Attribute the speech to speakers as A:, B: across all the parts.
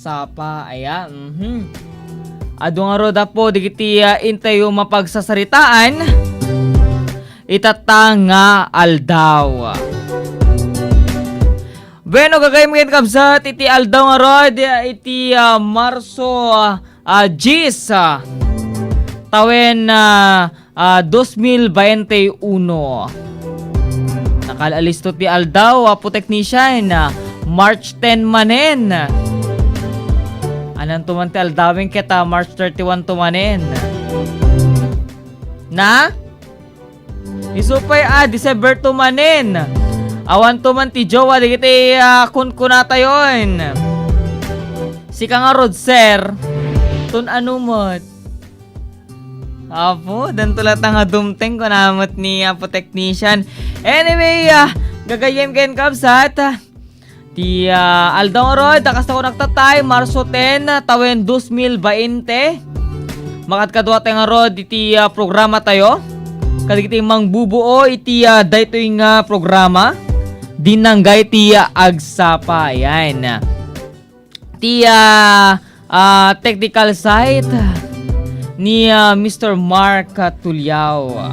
A: Sapa, aya. Ado nga roda po, digiti intayo mapagsasaritaan. Itatanga aldaw. Bueno, gagayim ngayon kabsat, iti aldaw nga rod, iti Marso Gis, tawen 2021. Nakalalisto ti aldaw, po technician, March 10 manen. Anong tumanti aldawin kita March 31 tumanin. Na? Isupay December tumanin. Awan tumanti jowa digiti kunkunata yon. Sika nga rod sir. Tun anumot. Apo, dan tulat nga dumteng ko namot ni po technician. Anyway, gagayem kayo kabsat. Ti aldaw rod, takasta ko nagtatay, Marso 10, tawen 2020. Makat kadwa tayo nga rod, iti programa tayo. Kadigiti mang bubuo, iti dayto yung programa. Dinanggay ti agsapa, yan. Ti technical site ni Mr. Mark Tulyao.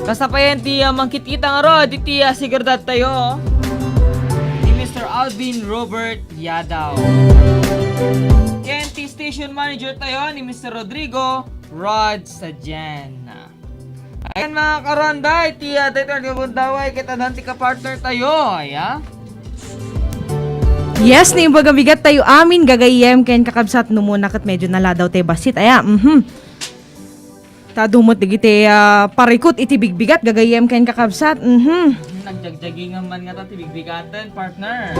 A: Kasapayan ti mangkit-kita nga rod, iti sigurdat tayo ni Mr. Alvin Robert Yadaw. Yan ti station manager tayo ni Mr. Rodrigo Rod Sadjan. Ayan mga karonda, iti dito ang gabundaway kita nanti ka-partner tayo, aya.
B: Yes, ni bagabigat tayo amin gagayem ken kakabsat no muna kat medyo naladaw tayo basit, aya. Tadumot digiti parikot iti bigbigat gagayem ken kakabsat.
A: Nagjagjagingan man nga ta ti bigbigatan, partner.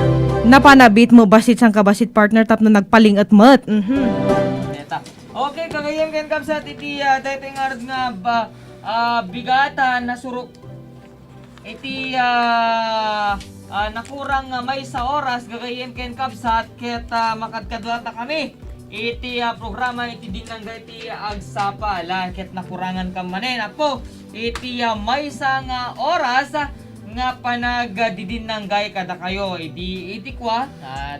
B: Napanabit mo basit sang kabasit partner tapno nagpalingat mat.
A: Neta. Okay, kagayem ken kabsat iti dayto nga bigatan na surok iti nakurang may sa oras gagayem ken kabsat ket makadkadwata kami. Iti programa iti dinanggay iti agsapa ket nakurangan ka manen apo iti may isang oras nga panagdidinanggay kada kayo iti kwa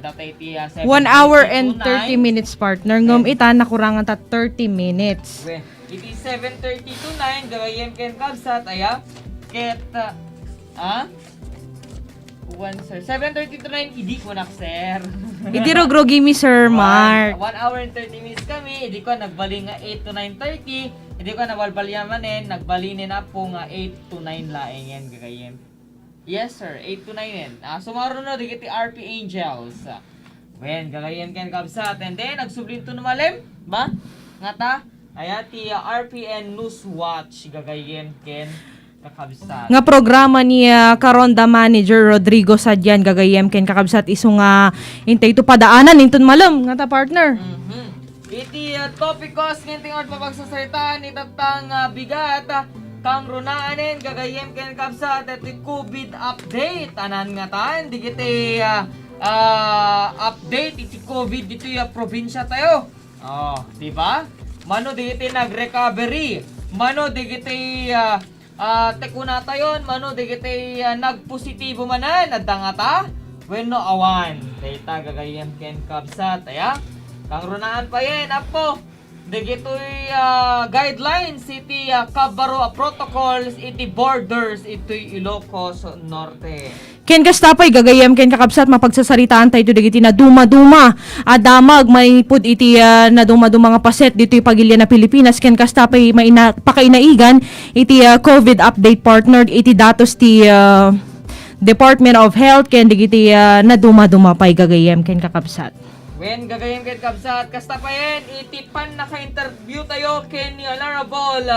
A: data iti
B: 1 hour and 30 minutes partner ngom ita nakurangan ta 30 minutes.
A: Iti 7:30 to 9 gagayem ken kabsat aya ket 7:30 to 9 idi ko nak sir.
B: Iti rogrogi mi Sir Mark.
A: 1 hour and 30 minutes kami, idi ko nagbali nga 8 to 9:30, idi ko nabalbalya manen, nagbali na po nga 8 to 9 laeng yan gagayem. Yes sir, 8 to 9 yan. Sumaro na digiti RP Angels. Wen gagayem ken kabsat and then nagsublim to numalem ba? Nga ta ayati RPN News Watch gagayem ken kakabsat.
B: Nga programa ni Karonda Manager Rodrigo Sadyan gagayem ken kakabsat iso nga intay to padaanan inton malam nga ta partner.
A: Iti topikos nginting od papagsasalitaan itatang bigat kang runaanen gagayem ken kabsat iti COVID update anan nga tan digiti update iti COVID dito probinsya tayo. Di ba? Mano digiti nag-recovery, mano digiti tekuna tayon, mano digiti nagpositibo manan adda nga ta wenno awan data gagayem ken kabsat aya kang runaan pa yen apo digitoy guidelines iti Kabaro protocols iti borders iti Ilocos Norte.
B: Ken kastapay gagayem ken kakabsat mapagsasaritaan tayo digiti na duma-duma adamag may pud iti na duma-duma nga paset dito pagilya na Pilipinas ken kastapay pakainaigan iti COVID update partner iti datos ti Department of Health ken digiti na duma-duma pay gagayem ken kakabsat.
A: Wen gagayem ken kabsat kastapayen iti pan naka-interview tayo ken ni Honorable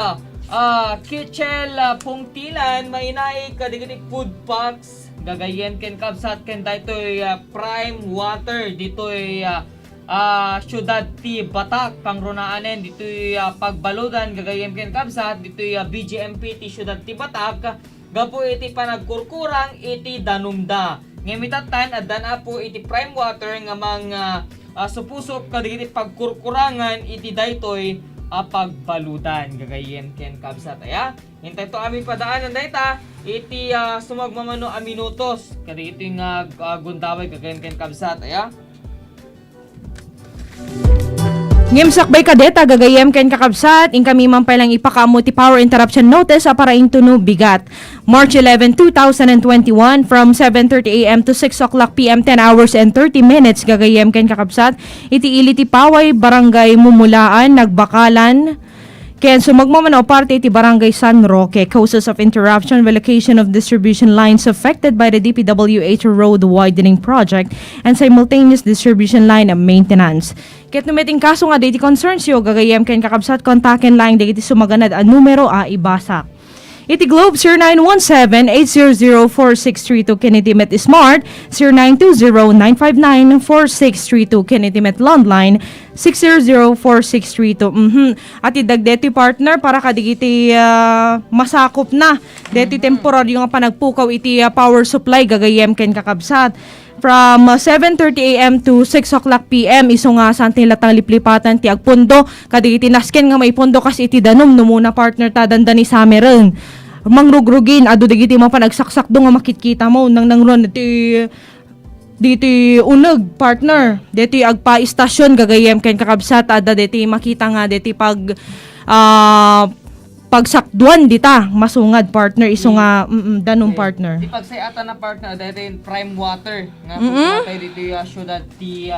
A: Kitchel Pungtilan mainay kadigiti food packs gagayem ken kabsat ken daytoy prime water ditoy syudad ti Batak pangrunaanen ditoy pagbaludan gagayem ken kabsat ditoy BGMP ti syudad ti Batak gapo iti panagkurkurang iti danumda ngemitatan addan po iti prime water nga mga supusok kadigiti pagkurkurangan iti daytoy pagbaludan gagayen ken kabsat aya. Hintay to aming padaanan dayta iti sumagmamano a minutos kadi iti nga gundaway gagayen ken kabsat aya.
B: Ngimsakbay kadeta gagayem ken kakabsat in kami man palang ipakaamo ti power interruption notice para intuno bigat. March 11, 2021 from 7:30 AM to 6 o'clock PM 10 hours and 30 minutes gagayem ken kakabsat iti iliti Paway Barangay Mumulaan Nagbakalan ken sumagmamano parte iti Barangay San Roque. Causes of interruption, relocation of distribution lines affected by the DPWH road widening project and simultaneous distribution line maintenance. Ket numiting kaso nga diti concerns yo gagayem ken kakabsat kontaken lang diti sumaganad a numero ibasa. Iti Globe 0917-800-4632 Kinitimet Smart 0920-959-4632 Kinitimet Landline 600-4632. At idagdeti partner para kadigiti masakop na deti temporary nga panagpukaw iti power supply gagayem ken kakabsat. From 7:30 AM to 6 o'clock PM iso nga santin latang liplipatan ti agpundo kadigiti nasken nga may pundo kas iti danom numuna partner ta dandani sameren mangrugrugin adu digiti mapanagsaksak do nga makitkita mo nang nangron diti uneg partner diti agpa istasyon gagayem ken kakabsat ada diti makita nga diti pagsakduan dita masungad partner iso nga danom partner.
A: Di pagsayata na partner dahil prime water nga tayo dito syudad ti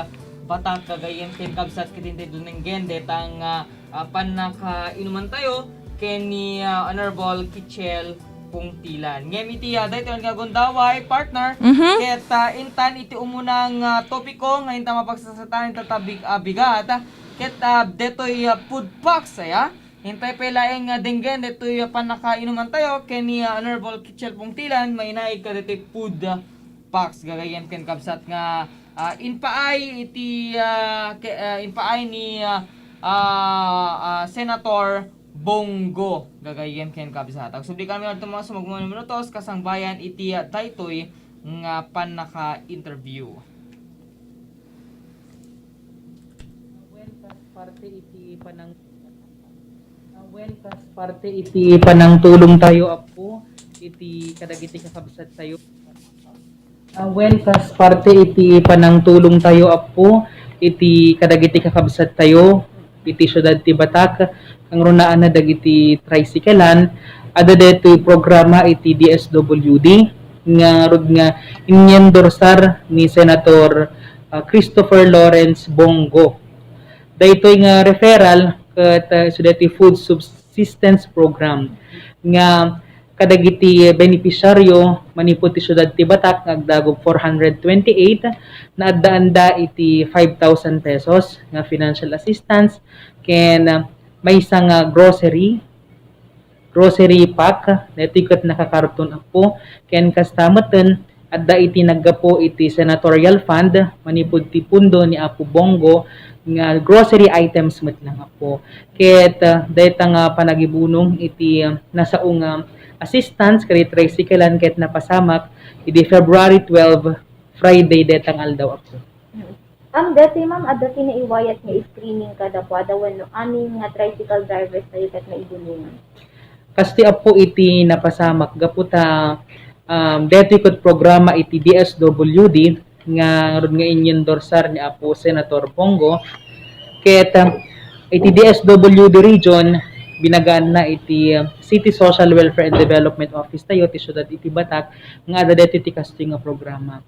A: Batak gagayem ken kabsat kitinte dunenggen detang panaka inuman tayo ken ni Honorable Kichel Pungtilan. Ngem iti daytoy nga gundaway partner ket intan iti umunang topiko nga inta mapagsasatan tatabig bigat ket detoy food packs aya. Hintay pa ilaeng denggen detoy panakainuman tayo ken ni Honorable Kichel Pungtilan may naig ka detoy food packs gagayen ken kabsat nga inpaay iti inpaay ni Senator Bongo gagayen ken kabsat. Agsubli kami adto mga sumagmamano minutos kasang bayan iti daytoy nga panaka-interview. Parte iti panangtulong tayo apo iti kadagiti kakabsat tayo. Parte iti panangtulong tayo apo iti kadagiti kakabsat tayo iti syudad ti Batak ang runaan na dagiti tricyclean ada detoy programa iti DSWD nga rod nga inyendorsar ni Senator Christopher Lawrence Bongo. Daytoy nga referral ket sudeti food subsistence program nga kadagiti beneficiaryo manipud ti syudad ti Batak agdagog 428 na adda iti 5,000 pesos nga financial assistance ken may isang grocery pack netikot nakakarton apo ken kastameten adda iti naggapo iti senatorial fund manipud ti pundo ni Apo Bongo nga grocery items met lang apo ket dayta nga panagibunong iti nasaong assistance kay tricyclean ket napasamak iti February 12 Friday detang aldaw apo.
C: Dati ma'am adati na iwayat nga screening kada po adawan no amin nga tricycle drivers tayo ket na idulungan.
A: Kasti apo iti napasamak gaputa deti ket programa iti DSWD nga rod nga inyendorsar ni Apo Senator Bongo ket iti DSWD region binagaan na iti City Social Welfare and Development Office tayo ti syudad iti Batak nga ada deti ti casting nga programa.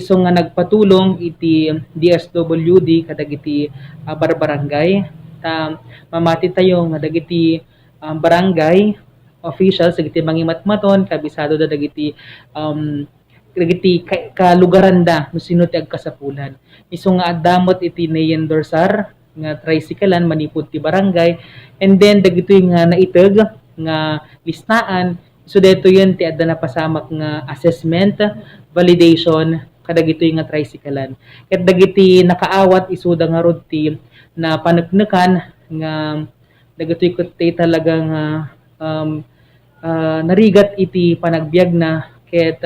A: So nga nagpatulong iti DSWD kadagiti barangay ta mamati tayo nga dagiti barangay officials dagiti mangimatmaton kabisado da dagiti dagiti kalugaran da no sino ti agkasapulan. Isu nga addamot iti nayendorsar nga tricyclean manipud ti barangay and then dagitoy nga naiteg nga listaan so deto yun ti adda napasamak nga assessment validation kadagitoy nga tricyclean ket dagiti nakaawat isuda nga rod ti na paneknekan nga dagitoy ket talagang narigat iti panagbiag na ket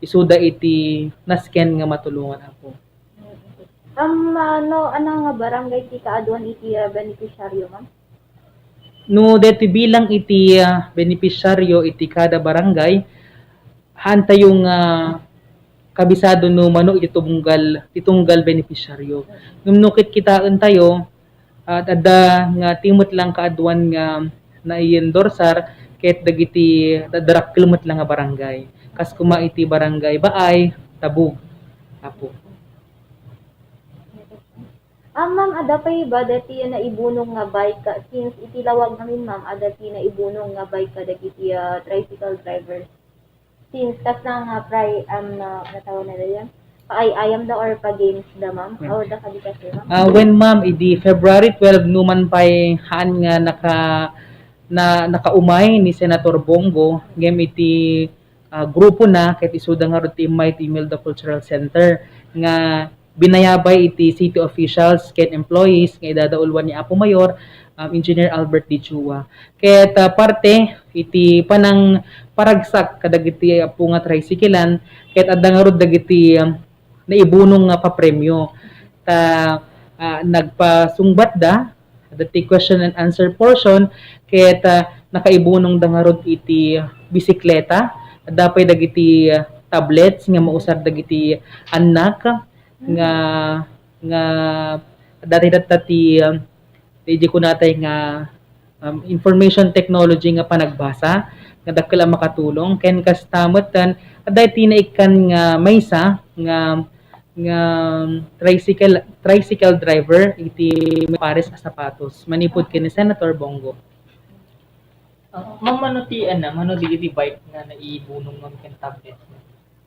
A: isuda iti nasken nga matulungan ako.
C: Ano nga barangay ti kaaduan iti beneficiaryo ma'am?
D: No deti bilang iti beneficiaryo iti kada barangay, hanta yung kabisado no mano itunggal beneficiaryo. Numnukit kitaan tayo at adda nga timot lang kaadwan nga na i-endorsar ket dagiti dadarak kilomot lang nga barangay. Kas kuma iti barangay baay tabug. Apo.
C: Ma'am, ada pa ba dati na ibunong nga bike ka, since itilawag namin ma'am, adati na ibunong nga bike ka dagiti tricycle driver. Since kas na nga natawa na yan, paay-ayam da or pa-games da ma'am, o da kadi kasi ma'am.
D: When ma'am idi February 12 numan pay haan nga nakaumay ni Senator Bongo ngem iti grupo na ket isuda nga iti Might Imelda Cultural Center nga binayabay iti city officials ket employees nga idadaulwan ni Apo Mayor Engineer Albert D. Chua. Ket parte iti panang paragsak kadagiti apo nga tricyclean ket adda nga rod dagiti naibunong nga papremyo. Nagpasungbat da dati question and answer portion ket nakaibunong da nga rod iti bisikleta dapay dagiti tablets nga mausar dagiti anak nga dati di ko natay nga information technology nga panagbasa nga dakkel ang makatulong ken kastamotan dati tinaikan nga maysa nga tricycle driver iti pares a sapatos manipod ken ni Senator Bongo.
A: Ma'am, mano ti bike nga naibunong ng ken tablet.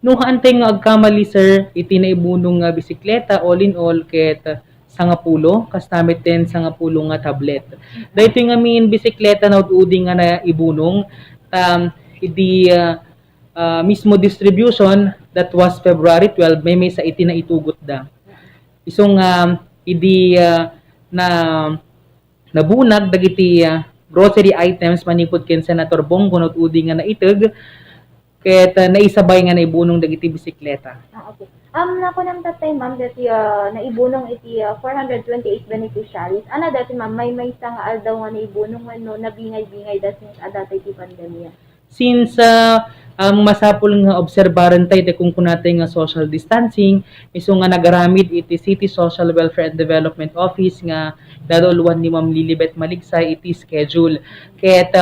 D: No haantay nga agkamali sir iti naibunong nga bisikleta all in all ket sangapulo kastamit ten sangapulo nga tablet. Daytoy nga min bisikleta na ududi nga naibunong iti mismo distribution that was February 12 may sa iti na itugot da. Isong idi na nabunag dagiti grocery items manipod ken Senator Bongo not udi nga naiteg ket naisabay nga naibunong dagiti bisikleta.
C: Okay. Nako nang tatay ma'am dati naibunong iti 428 beneficiaries. Ana dati ma'am may nga aldaw nga naibunong ano nabingay-bingay da since adatay ti pandemya.
D: Since masapul nga obserbaran tayo kung kunatay nga social distancing, iso nga nagaramid iti City Social Welfare and Development Office nga dadulwan ni Ma'am Lilibet Maligsay iti schedule. Ket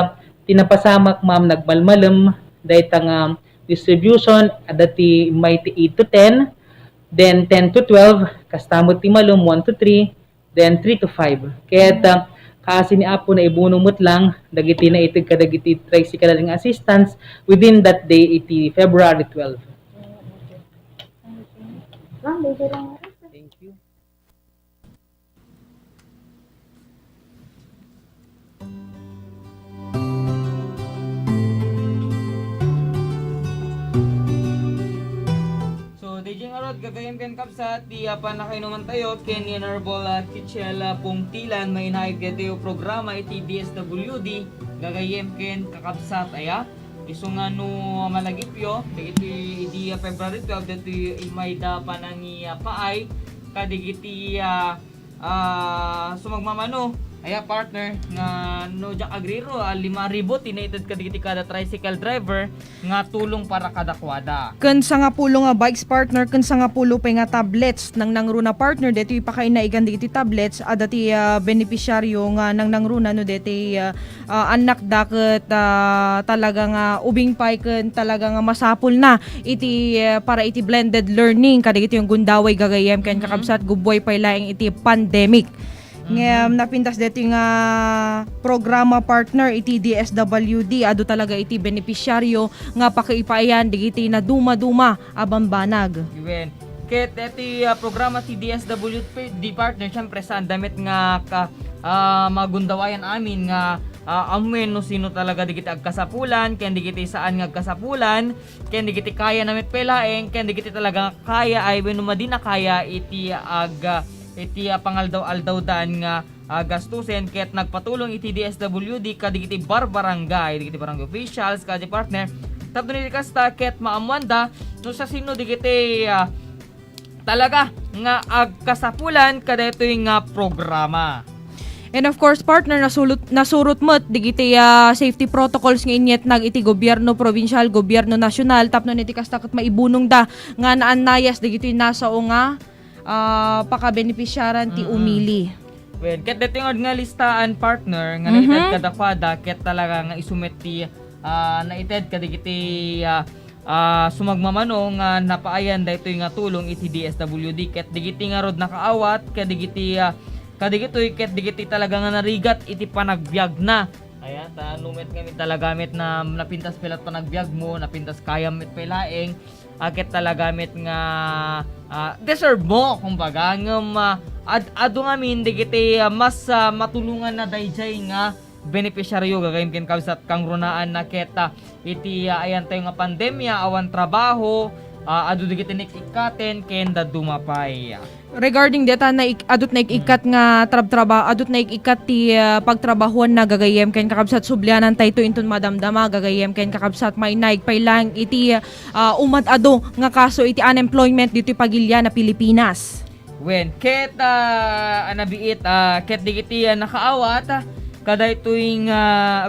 D: tinapasamak ma'am nagmalmalem dayta nga distribution adati may 8 to 10, then 10 to 12, kastamot ti malum 1 to 3, then 3 to 5. Ket kasi ni Apo na ibunumot lang dagiti na itig kadagiti tricycle nga assistance within that day iti February 12.
C: Ma'am, medyo lang.
D: Thank you.
A: DJ nga rod, gagayam ken kapsat, di panakainuman tayo, ken ni Honorable Kitchel Pungtilan, may naigadayo programa iti DSWD, gagayam ken kakapsat, aya. Iso nga no malagipyo, iti February 12, dito imay da panangi paay, kadigiti sumagmamano, aya partner, nga no jak agriro, 5,000 tinated kadigiti kada tricycle driver, nga tulong para kada kwada.
B: Ken sa nga pulo nga bikes partner, ken sa nga pulo pa nga tablets nang nangruna partner dito ipakain na igan diti tablets adati beneficiaryo nga nang nangruna no diti anak daket talaga nga ubing pay ken talaga nga masapul na iti para iti blended learning kadigiti yung gundaway gagayem ken kakabsat guboy pay laeng iti pandemic. Ngem napintas dito nga programa partner iti DSWD adu talaga iti beneficiaryo nga pakaipayan digiti na duma-duma abambanag.
A: Given. Ket iti programa ti DSWD partner syempre sa damit nga magundawayan amin nga amen no sino talaga digiti agkasapulan ken digiti saan nga agkasapulan ken digiti kaya namit pelaeng ken digiti talaga kaya ay wenno madina kaya iti iti pangaldaw-aldaw daan nga gastusin ket nagpatulong iti DSWD kadigiti barangay digiti barangay officials kadi partner tapno ni kasta ket maamwanda no sa sino digiti talaga nga agkasapulan kada itoy nga programa.
B: And of course, partner, nasurot mo't digiti safety protocols nga inyet nag iti gobyerno provincial, gobyerno nasyonal, tapno niti kastakot maibunong da nga naanayas digiti nasa o nga paka-benepisyaran ti umili.
A: Well, ket datingod nga listaan partner nga naited kada fada ket talaga nga isumet ti naited kadigiti sumagmamano nga napaayan daytoy nga tulong iti DSWD ket digiti nga rod nakaawat kadigiti ket digiti talaga nga narigat iti panagbiag na. Ayan, numit kami talaga mit na napintas pilat panagbiag mo, napintas kayam mit pailaeng, ket talaga mit nga deserve mo kumbaga ngem adu nga min digiti mas matulungan na dayjay nga benepisyaryo gagayem ken kabsat kang runaan na ket iti ayan tayo nga pandemya awan trabaho adu digiti ikaten ken da dumapay.
B: Regarding data na adot na ikat nga trabaho, adot na ikat ti pagtrabahuan na gagayem ken kakabsat sublianan tayto inton madamdama gagayem ken kakabsat may naigpay lang iti umad-ado nga kaso iti unemployment dito pagilya na Pilipinas.
A: Wen ket anabiit ket digiti nakaawat kada ituing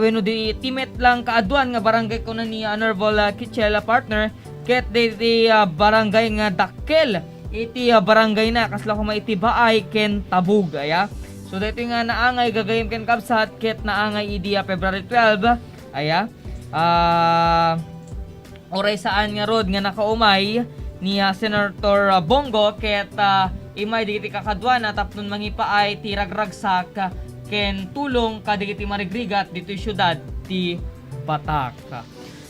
A: wenno di timet lang kaaduan nga barangay ko na ni Honorable Kitchel partner ket di barangay nga dakkel iti barangay na kasla ko maiti baay ken tabug aya. So dito nga naangay gagayem ken kabsat ket naangay idi February 12 aya. Oray saan nga rod nga nakaumay ni Senator Bongo ket imay digiti kakadwan tapnon mangipaay ti ragragsak ken tulong kadigiti marigrigat dito syudad ti Batak.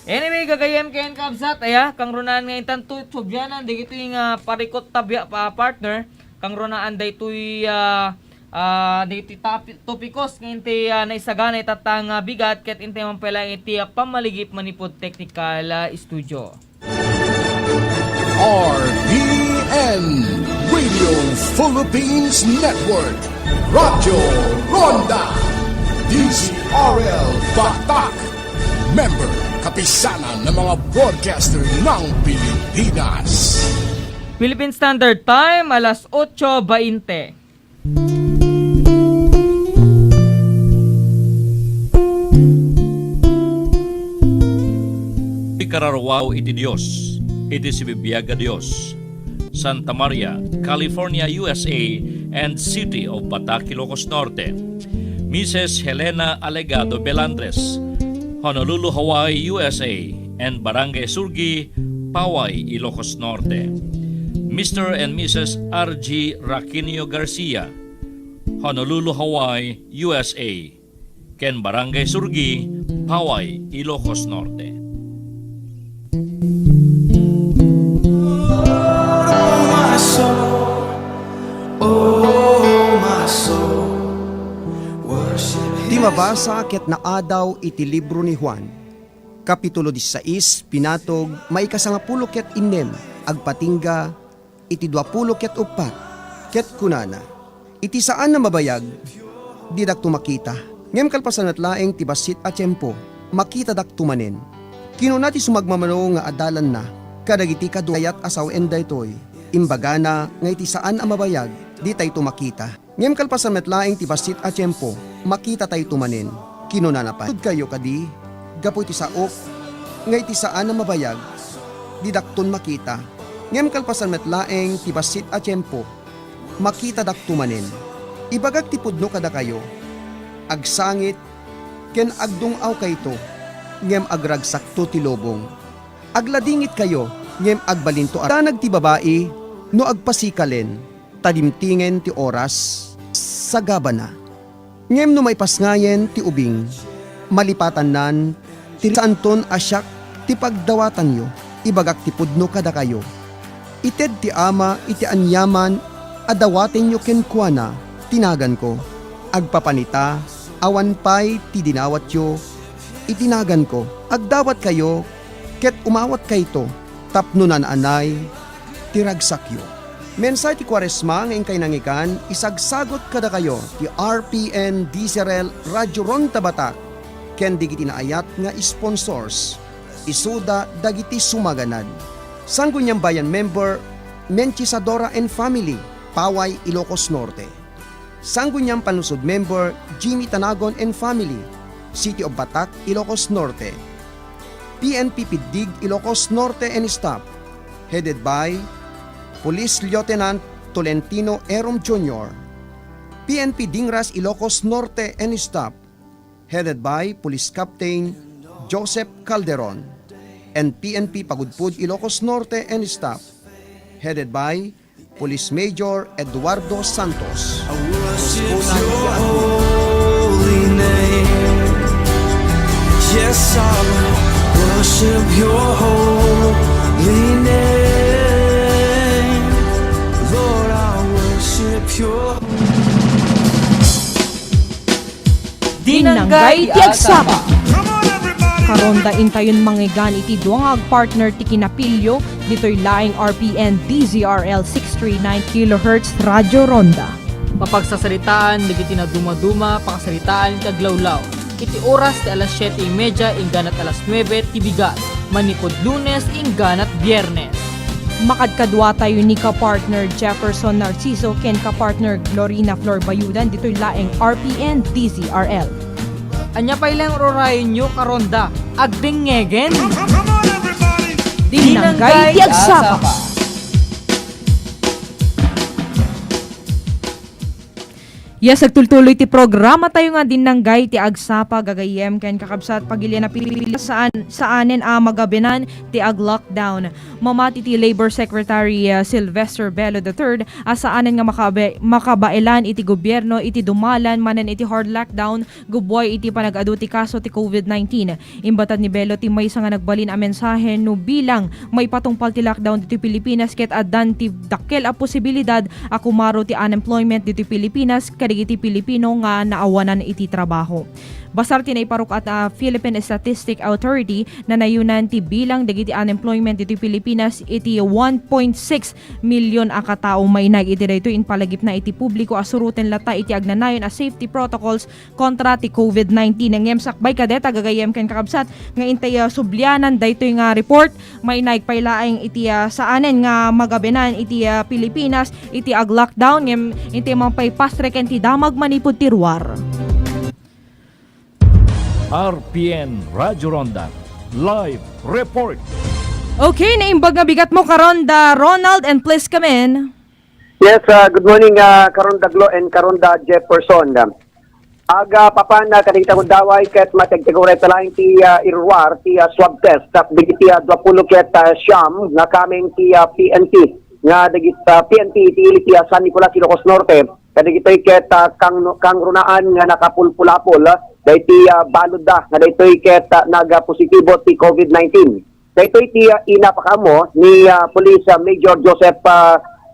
A: Anyway, gagayem ken kabsat aya kang runaan nga intan tu subyanan digiti nga parikot tabya pa partner kang runaan daytoy digiti topikos nga inti naisagana itatang bigat ket inti man pala iti pamaligip manipod technical studio.
E: RPN Radio Philippines Network Radyo Ronda DZRL Batak Member kapisanan ng mga broadcaster ng Pilipinas.
A: Philippine Standard Time, alas 8:20.
F: Ikararwaw iti Diyos, iti si Bibiyaga Diyos. Santa Maria, California, USA, and City of Batak, Ilocos Norte. Mrs. Helena Alegado Belandres, Honolulu, Hawaii, USA, and Barangay Surgi, Paway, Ilocos Norte. Mr. and Mrs. R.G. Raquinio Garcia, Honolulu, Hawaii, USA, ken Barangay Surgi, Paway, Ilocos Norte.
G: Di mabasa ket naadaw iti libro ni Juan. Kapitulo 16, pinatog, may kasangapulo ket inem, agpatingga, iti 20 ket upat, ket kunana. Iti saan na mabayag, di dak tumakita. Ngem kalpasan at laeng ti basit a tiyempo, makita dak tumanen. Kinuna ti sumagmamano nga adalan na, kadagiti kaduyat asaw endaytoy. Imbagana nga iti saan a mabayag, di tay tumakita. Ngem kalpasan at laeng ti basit a tiyempo, makita tayo tumanin. Kinunanapan. Tud kayo kadi, gapo iti saok, nga iti saan na mabayag, didakton makita. Ngem kalpasan met laeng ti basit a tiyempo, makita dak tumanin. Ibagag ti pudno kada kayo, agsangit, ken agdungaw kayto, ngem agragsakto ti lobong. Agladingit kayo, ngem agbalinto aranag ti babae, no agpasikalen, tadimtingen ti oras, sa gabana. Ngem no may pasngayen ti ubing, malipatan nan, ti saanton asyak ti pagdawatan yo, ibagak ti pudno kada kayo. Ited ti ama iti anyaman, adawaten yo kenkwana, tinagan ko. Agpapanita, awan pay ti dinawat yo, itinagan ko. Agdawat kayo, ket umawat kayto, tapno nananay, tiragsak yo. Mensay ti Kwaresma nga ingkay nangikan, isagsagot kada kayo ti RPN DZRL Radyo Ronda Batak, ken digiti naayat nga sponsors, isuda dagiti sumaganad. Sanggunyang Bayan Member, Menchisadora and Family, Paway, Ilocos Norte. Sangguniang Panlusod Member Jimmy Tanagon and Family, City of Batac, Ilocos Norte. PNP Pidig, Ilocos Norte and Staff, headed by Police Lieutenant Tolentino Erom Jr. PNP Dingras, Ilocos Norte and Staff, headed by Police Captain Joseph Calderon. And PNP Pagudpud, Ilocos Norte and Staff, headed by Police Major Eduardo Santos.
H: Yes, I worship your holy name. Lord, I worship your
B: Dinanggay ti agsapa. Karonda intayon mangigan iti duangag partner ti kinapilyo ditoy laing RPN DZRL 639 kHz Radyo Ronda.
A: Mapagsasalitaan, digiti na dumaduma, pakasalitaan kaglawlaw. Iti oras ti alas 7:30, ingganat alas 9 ti bigat. Manikod Lunes, ingganat Biyernes.
B: Makadkadwa tayo ni ka-partner Jefferson Narciso ken ka-partner Glorina Flor Bayudan ditoy laing RPN DZRL.
A: Anya pa ilang rorayon nyo karonda, agdengegen.
B: Dinanggay ti agsapa. Yes, agtultuloy ti programa tayo nga dinanggay ti agsapa gagayem ken kakabsat pagilya na pili saanen a magabenan ti ag-lockdown. Mamati ti Labor Secretary Sylvester Bello III asaanen nga makabailan iti gobyerno iti dumalan manen iti hard lockdown gubway iti panag-adu ti kaso ti COVID-19. Imbatad ni Bello ti maysa nga nagbalin a mensahe no bilang may patungpal ti lockdown dito Pilipinas ket addan ti dakkel a posibilidad a kumaro ti unemployment dito Pilipinas iti Pilipino nga naawanan iti trabaho. Basar tinayparok at Philippine Statistic Authority na nayunan ti bilang dagiti unemployment dito Pilipinas iti 1.6 milyon a katao may iti dayto in palagip na iti publiko asuruten lata iti agnanayon a safety protocols kontra ti COVID-19. Ang sakbay kadeta gagayem ken kakabsat nga intay sublyanan dayto nga report may pailaeng iti saanen nga magabenan iti Pilipinas iti ag lockdown ngem intay mapaypastre ken ti damag manipud ti ruwar.
F: RPN Radyo Ronda Live Report.
B: Okay, naimbag nga bigat mo karonda Ronald and please come in.
I: Yes, good morning Karonda Glo and Karonda Jefferson. Aga papan kadita ko daway ket mategtegoret lain ti irwar ti swab test digiti 20 ket siyam nga kaming ti PNP nga digit PNP ti ti San Nicolas Ilocos Norte kadigitoy ket kang runaan nga nakapulpulapol dayti balod da nga daytoy ket nagapositibo ti COVID-19. Daytoy ti inapakamo ni Police Major Joseph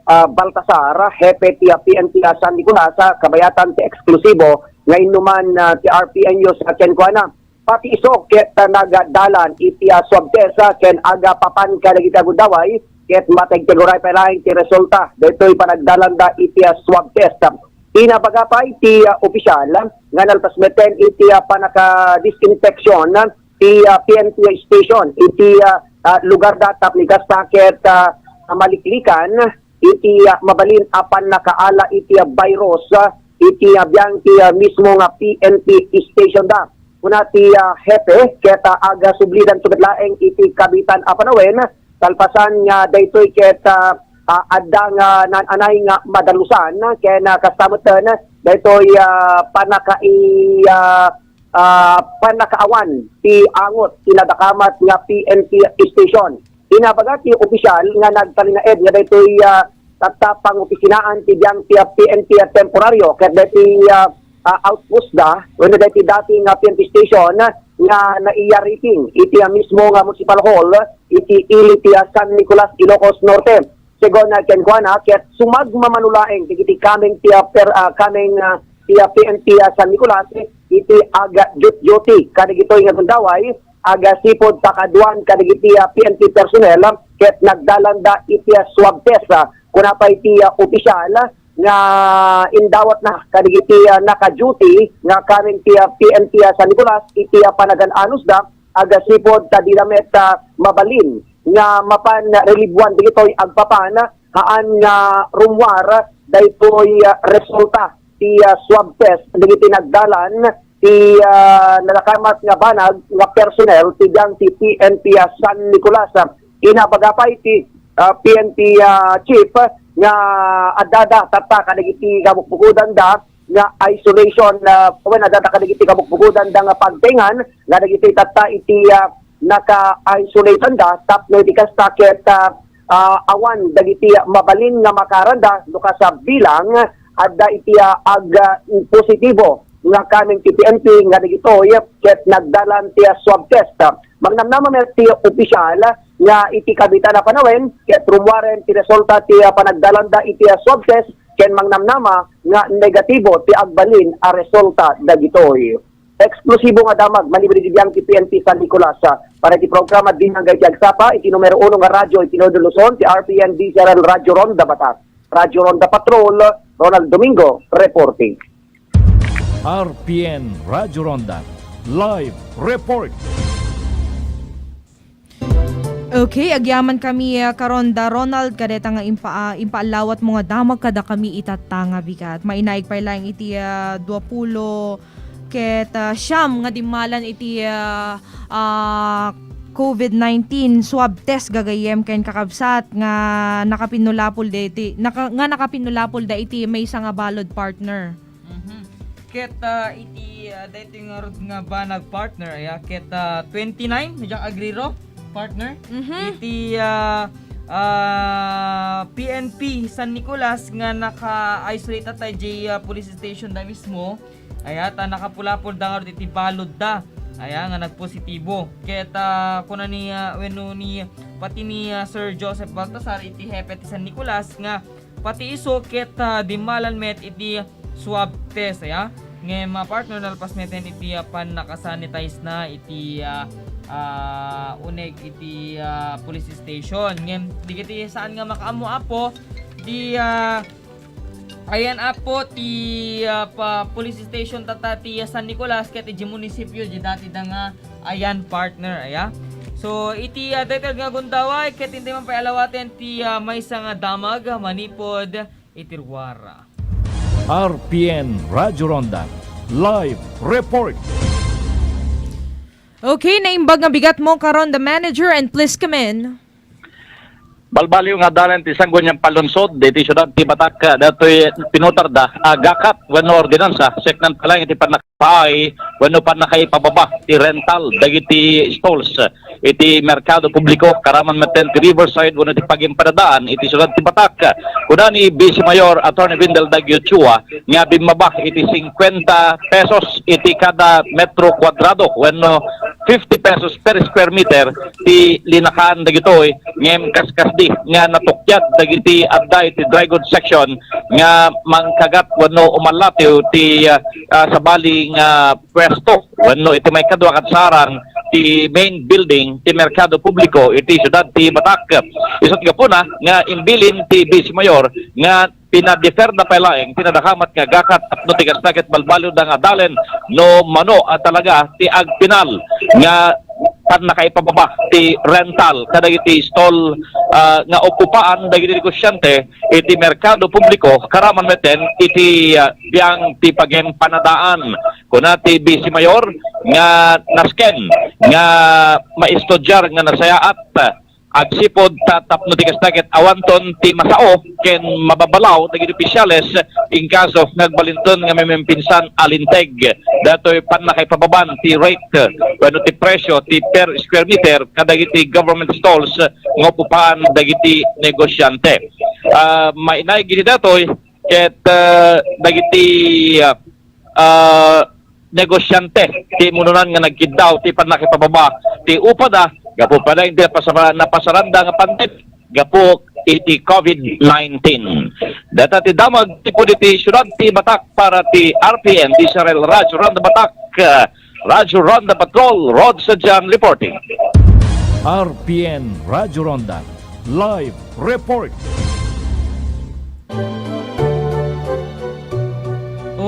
I: Baltasar, hepe ti PNP San Nicolas kabayatan ti eksklusibo nga inuman ti RPN sa Kenkuana. Pati iso ket nagadalan iti swab test ken aga papan kadagita gudaway ket mategtegoray pa lain ti resulta. Daytoy panagdalan da iti swab test. Inabagapay ti opisyal nga nalpasmeten iti panaka-disinfection ti PNP station iti lugar datap ni kastaket maliklikan iti mabalin apan nakaala iti virus iti biyang ti mismo nga PNP station da. Kuna ti hepe ket aga sublidan subedlaeng iti kabitan apanawen talpasan nga daytoy ket adda nga nananay nga madalusan ken kasamutan daytoy panakaawan ti angot tinadakamat nga PNP station. Inabaga ti opisyal nga nagtalinaed nga daytoy tatapang opisinaan ti diyang ti PNP temporaryo ket daytoy outpost da when daytoy dating PNP station nga naiya rating iti mismo nga municipal hall iti iliti San Nicolas Ilocos Norte. Segon na Kenkuana ket sumagmamanulaeng iti kaming ti kaming ti PNP San Nicolas iti aga duty kadigitoy nga gundaway aga sipod pakaduan kadigiti PNP personnel ket nagdalanda iti swab test kuna pa iti opisyal nga indawat na kadigiti naka-duty nga kaming ti PNP San Nicolas iti panagan-anus da aga sipod ta dinamet mabalin nga mapan relibuan digitoy agpapan haan nga rumwar daytoy resulta ti swab test dagiti nagdalan ti nalakamat nga banag nga personnel ti diyang ti PNP San Nicolas. Inabagapay ti PNP chief nga adada tata kadagiti kabukbukudan da nga isolation when adada kadagiti kabukbukudan da nga pagtingan nga dagiti tata iti naka-isolation da tapno iti kastakit awan dagiti mabalin nga makaranda duka sa bilang adda iti positibo nga kaming ti PNP nga dagitoy ket nagdalan ti swab test. Magnamnama met ti opisyal nga iti kabita na panawen ket rumwaren ti resulta ti panagdalan da iti swab test ken magnamnama nga negatibo ti agbalin a resulta dagitoy. Eksklusibo nga damag manibridibiyang ti PNP San Nicolas para ti programa din ang Gayagsapa iti numero 1 nga radyo iti Nodo Luzon ti RPN DCRL Radyo Ronda Batak. Radyo Ronda Patrol, Ronald Domingo reporting.
F: RPN Radyo Ronda Live Report.
B: Okay, agyaman kami karonda Ronald kadeta nga impaalawat mo nga damag kada kami itatanga bikat. Mainaig pa lang iti 20 ket siyam nga dimalan iti COVID-19 swab test gagayem ken kakabsat nga nakapinulapol da iti may isa nga balod partner.
A: Ket iti daytoy nga rod nga banag partner ket 29 medyo agriro partner iti PNP San Nicolas nga naka-isolate tayo police station da mismo nakapulapol da nga rod iti balod da nga nagpositibo ket kuna ni wenno ni pati ni Sir Joseph Baltasar iti hepe ti San Nicolas nga pati iso ket dimalan met iti swab test ngem partner nalpas meten iti pan nakasanitize na iti uneg iti police station ngem digiti saan nga makaamo apo di ayan apo ti police station tata ti San Nicolas ket iti munisipyo di dati da nga ayan partner so iti daytoy nga gundaway ket hindi man paialawaten ti maysa nga damag manipod iti Ruara.
F: RPN Radyo Ronda Live Report.
B: Okay, naimbag nga bigat mo karon the manager and please come in.
J: Balbaliw nga dalan ti sanggon niyang palunsod diti syudad ti Batak datoy pinutarda gakat wenno ordinansa seknan palang iti panakapaay wenno panakaipababa ti rental dagiti stalls iti merkado publiko karaman meten ti Riverside wenno ti pagimpadadaan iti syudad ti Batak kuda ni Vice Mayor Attorney Windel Dagyuchua nga bimaba iti 50 pesos iti kada metro kwadrado wenno 50 pesos per square meter ti linakan dagitoy ngem kaskas di nga natukyat dagiti adda iti dry goods section nga mangkagat wenno umalatiw ti sabali nga pwesto wenno iti may kadwa katsaran ti main building ti merkado publiko iti syudad ti Batak. Isut gapuna nga imbilin ti Vice Mayor nga pinadefer na palaeng pinadakamat nga gakat at no tigas naket balbalyo da nga dalen no mano at talaga ti agpinal nga pan nakaipababa ti rental kadagiti stall nga okupaan dagiti negosyante iti merkado publiko karaman meten iti biyang ti panadaan kuna ti Vice Mayor nga nasken nga maistudyar nga nasayaat agsipod tatapno ti kastakit awanton ti masao ken mababalaw dagiti opisyales in caso of nagbalinton nga may pinsan alinteg datoy pan nakaipababan ti rate wenno ti presyo ti per square meter kadagiti government stalls nga upupaan dagiti negosyante mainay giti datoy ket dagiti negosyante ti mununan nga nagkiddaw ti pan nakipababa ti upada gapo pala hindi napasaranda nga pandemik gapo iti COVID-19. Data ti damag ti puditi syudad ti Batak para ti RPN DCRL Radyo Ronda Batak Radyo Ronda Patrol Rod Sadjan reporting.
F: RPN Radyo Ronda Live Report.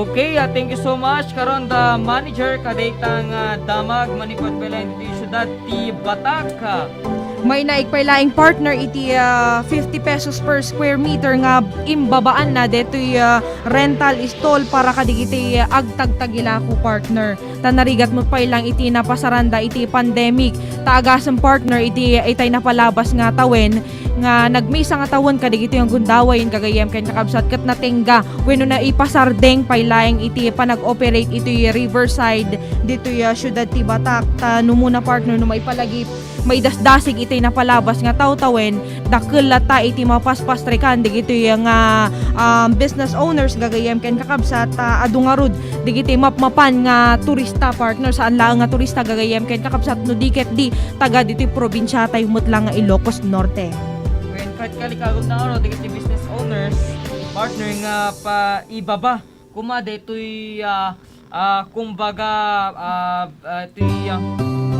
A: Okay, thank you so much karon the manager kadaytang damag manipod pala iti syudad ti Batak.
B: May naikpailaing partner iti 50 pesos per square meter nga imbabaan na detoy rental stall para kadigiti agtagtagila ko partner. Tanarigat mo pailang iti napasaranda iti pandemic. Taagasang partner iti itay napalabas nga tawen nga nagmisa nga tawon kadigiti yung gundawayin kagayem ken kakabsat ket natenga wenno na ipasardeng pailaing iti panag-operate iti Riverside dito syudad ti Batak. Numuna partner no maipalagi may dasdasig iti napalabas nga tawtawen dakkel lata iti mapaspastrekan digiti yung business owners gagayem ken kakabsat adu nga rod digiti mapmapan nga turista partner saan laang nga turista gagayem ken kakabsat no diket di taga diti probinsya tayo mutlang nga Ilocos Norte.
A: When kahit kalikagod na araw, digiti business owners, partner nga pa ibaba. Kumada ito'y, kumbaga, ito'y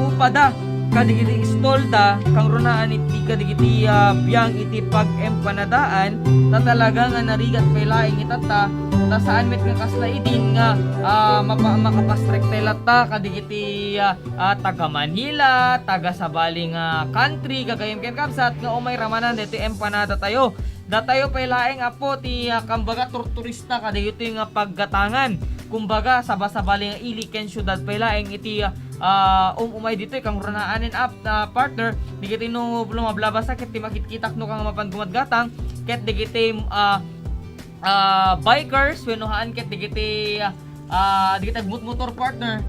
A: upada. Kadigiti istolda, kang runaan iti kadigiti biyang iti pag-empanadaan, na talaga nga narigat pailaing itata, na saan met nga kaslaidin nga makapastrekte lata kadigiti taga Manila, taga sabaling country, kagayem ken kapsat nga umay ramanan dito empanada tayo. Datayo pailaing apo ti kambaga turturista kadigiti nga paggatangan. Kumbaga sabasabaling iliken syudad pailaing iti umay dito kang runaanin up partner digiti no lumablabas ket ti makitkitak no kang mapandumadgatang ket digiti bikers wenuhaan ket digiti digiti motor partner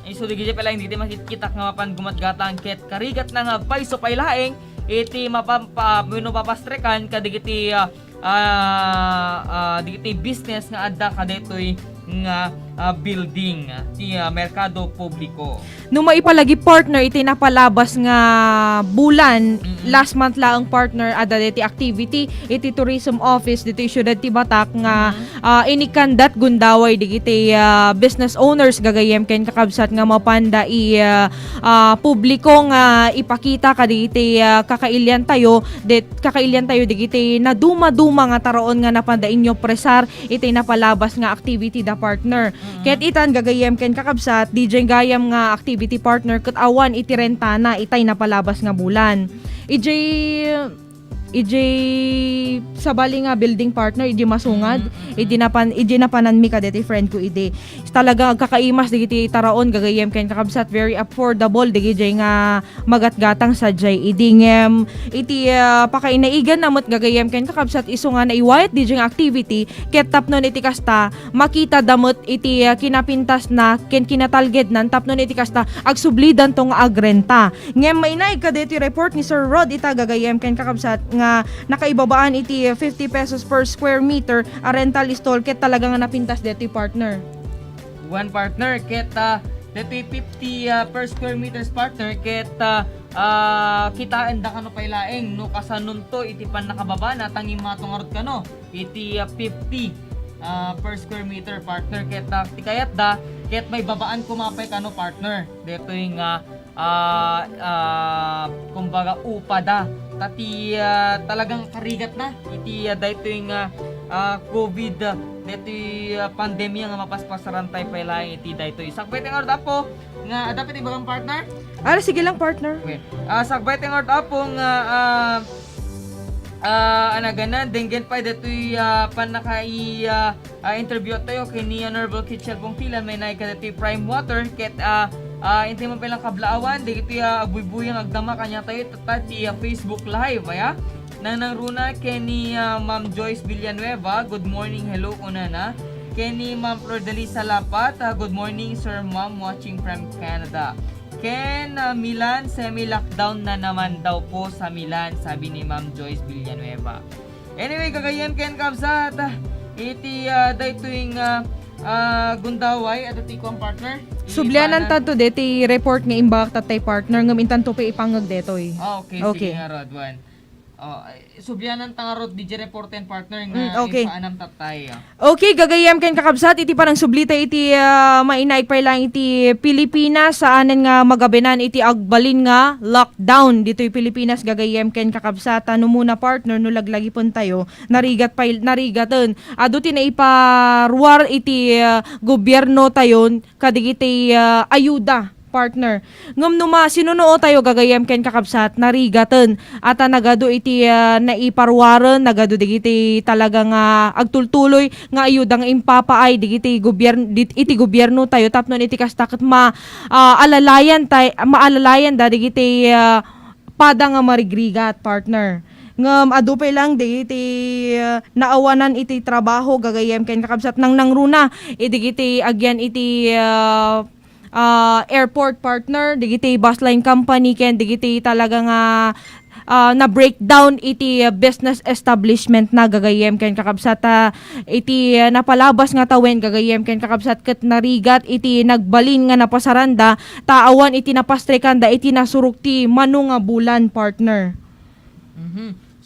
A: iso digiti pailaing digiti makitkitak nga mapandumadgatang ket karigat na nga paiso pailaing iti mapapastrekan kadigiti digiti business nga adda kadetoy nga building ti merkado publiko.
B: No maipalagi partner iti napalabas nga bulan last month lang partner ada iti activity iti tourism office dito syudad ti Batak nga inikandat gundaway digiti business owners gagayem ken kakabsat nga mapanda publiko nga ipakita kaditi kakailyan tayo digiti na duma-duma nga taroon nga napanda inyo presar iti napalabas nga activity da partner. Ket itan gagayem ken kakabsat DJ gayam nga activity partner ket awan iti rentana itay napalabas nga bulan. EJ sabali nga building partner idi masungad idi napanan mi kadeti friend ko idi talaga kakaimas digiti taraon gagayem ken kakabsat very affordable digiti nga magatgatang sadjay idi ngem iti pakainaigan namot gagayem ken kakabsat isu nga naiwayat DJ nga activity ket tapnon iti kasta makita damot iti kinapintas na ken kinatalged nan tapnon iti kasta agsublidan tong agrenta ngem mainay kadeti report ni Sir Rod ita gagayem ken kakabsat nga nakaibabaan iti 50 pesos per square meter a rental stall ket talaga nga napintas deti partner.
A: One partner ket deti 50 per square meters partner ket kitaan da kano pailaeng no kasanon to iti pan nakababa na tanging matungarot kano iti 50 per square meter partner ket tikayat da ket may babaan kumapay kano partner dito yung kumbaga upada tati talagang karigat na iti dayto yung COVID dito pandemya nga mapaspasarantay pailaing iti dayto sakbay teng orda po nga dapat ibagang partner
B: Sige lang partner.
A: okay sakbay teng orda po nga anaganan denggen pa detoy panakai interview tayo kay ni Honorable Kitchel Pongtilan may naika detoy prime water ket hindi mo palang kablaawan digiti abuy-buyang agdama kanya tayo tati Facebook live aya nanang runa kay ni Ma'am Joyce Villanueva good morning hello unana kay ni Ma'am Flordalisa Lapat good morning sir ma'am watching from Canada. Ken Milan, semi-lockdown na naman daw po sa Milan, sabi ni Ma'am Joyce Villanueva. Anyway, kagayem Ken Kabsat, iti dayto yung gundaway at iti kong partner.
B: Sublianan tanto deti report nga imbak tatay partner ngam intanto pa ipangag detoy.
A: Okay,
B: Okay.
A: sige nga Rod, one. Sublianan tangarot DJ reporten partner nga
B: okay.
A: ipaanam tatay.
B: Okay, gagayam ken kakabsat iti parang sublita iti mainaik pa lang iti Pilipinas saanen nga magabenan iti agbalin nga lockdown dito'y Pilipinas gagayam ken kakabsat no muna partner no laglagi pun tayo narigaten adu ti naiparuar iti gobyerno tayon kadigiti ayuda partner. Ngam numa sinuno tayo gagayem ken kakabsat narigaten at nagado iti naiparwaran nagado digiti talaga nga agtultuloy nga ayudang impapaay digiti gobyerno tayo tapnon iti kastakit maalalayan da digiti pada nga marigrigat partner. Ngam adupay lang iti naawanan iti trabaho gagayem ken kakabsat nang nangruna idigiti agyan iti airport partner digiti bus line company ken digiti talaga nga na breakdown iti business establishment na gagayem ken kakabsat iti napalabas nga tawen gagayem ken kakabsat ket narigat iti nagbalin nga napasaranda taawan iti napastrekanda iti nasuruk ti mano nga bulan partner.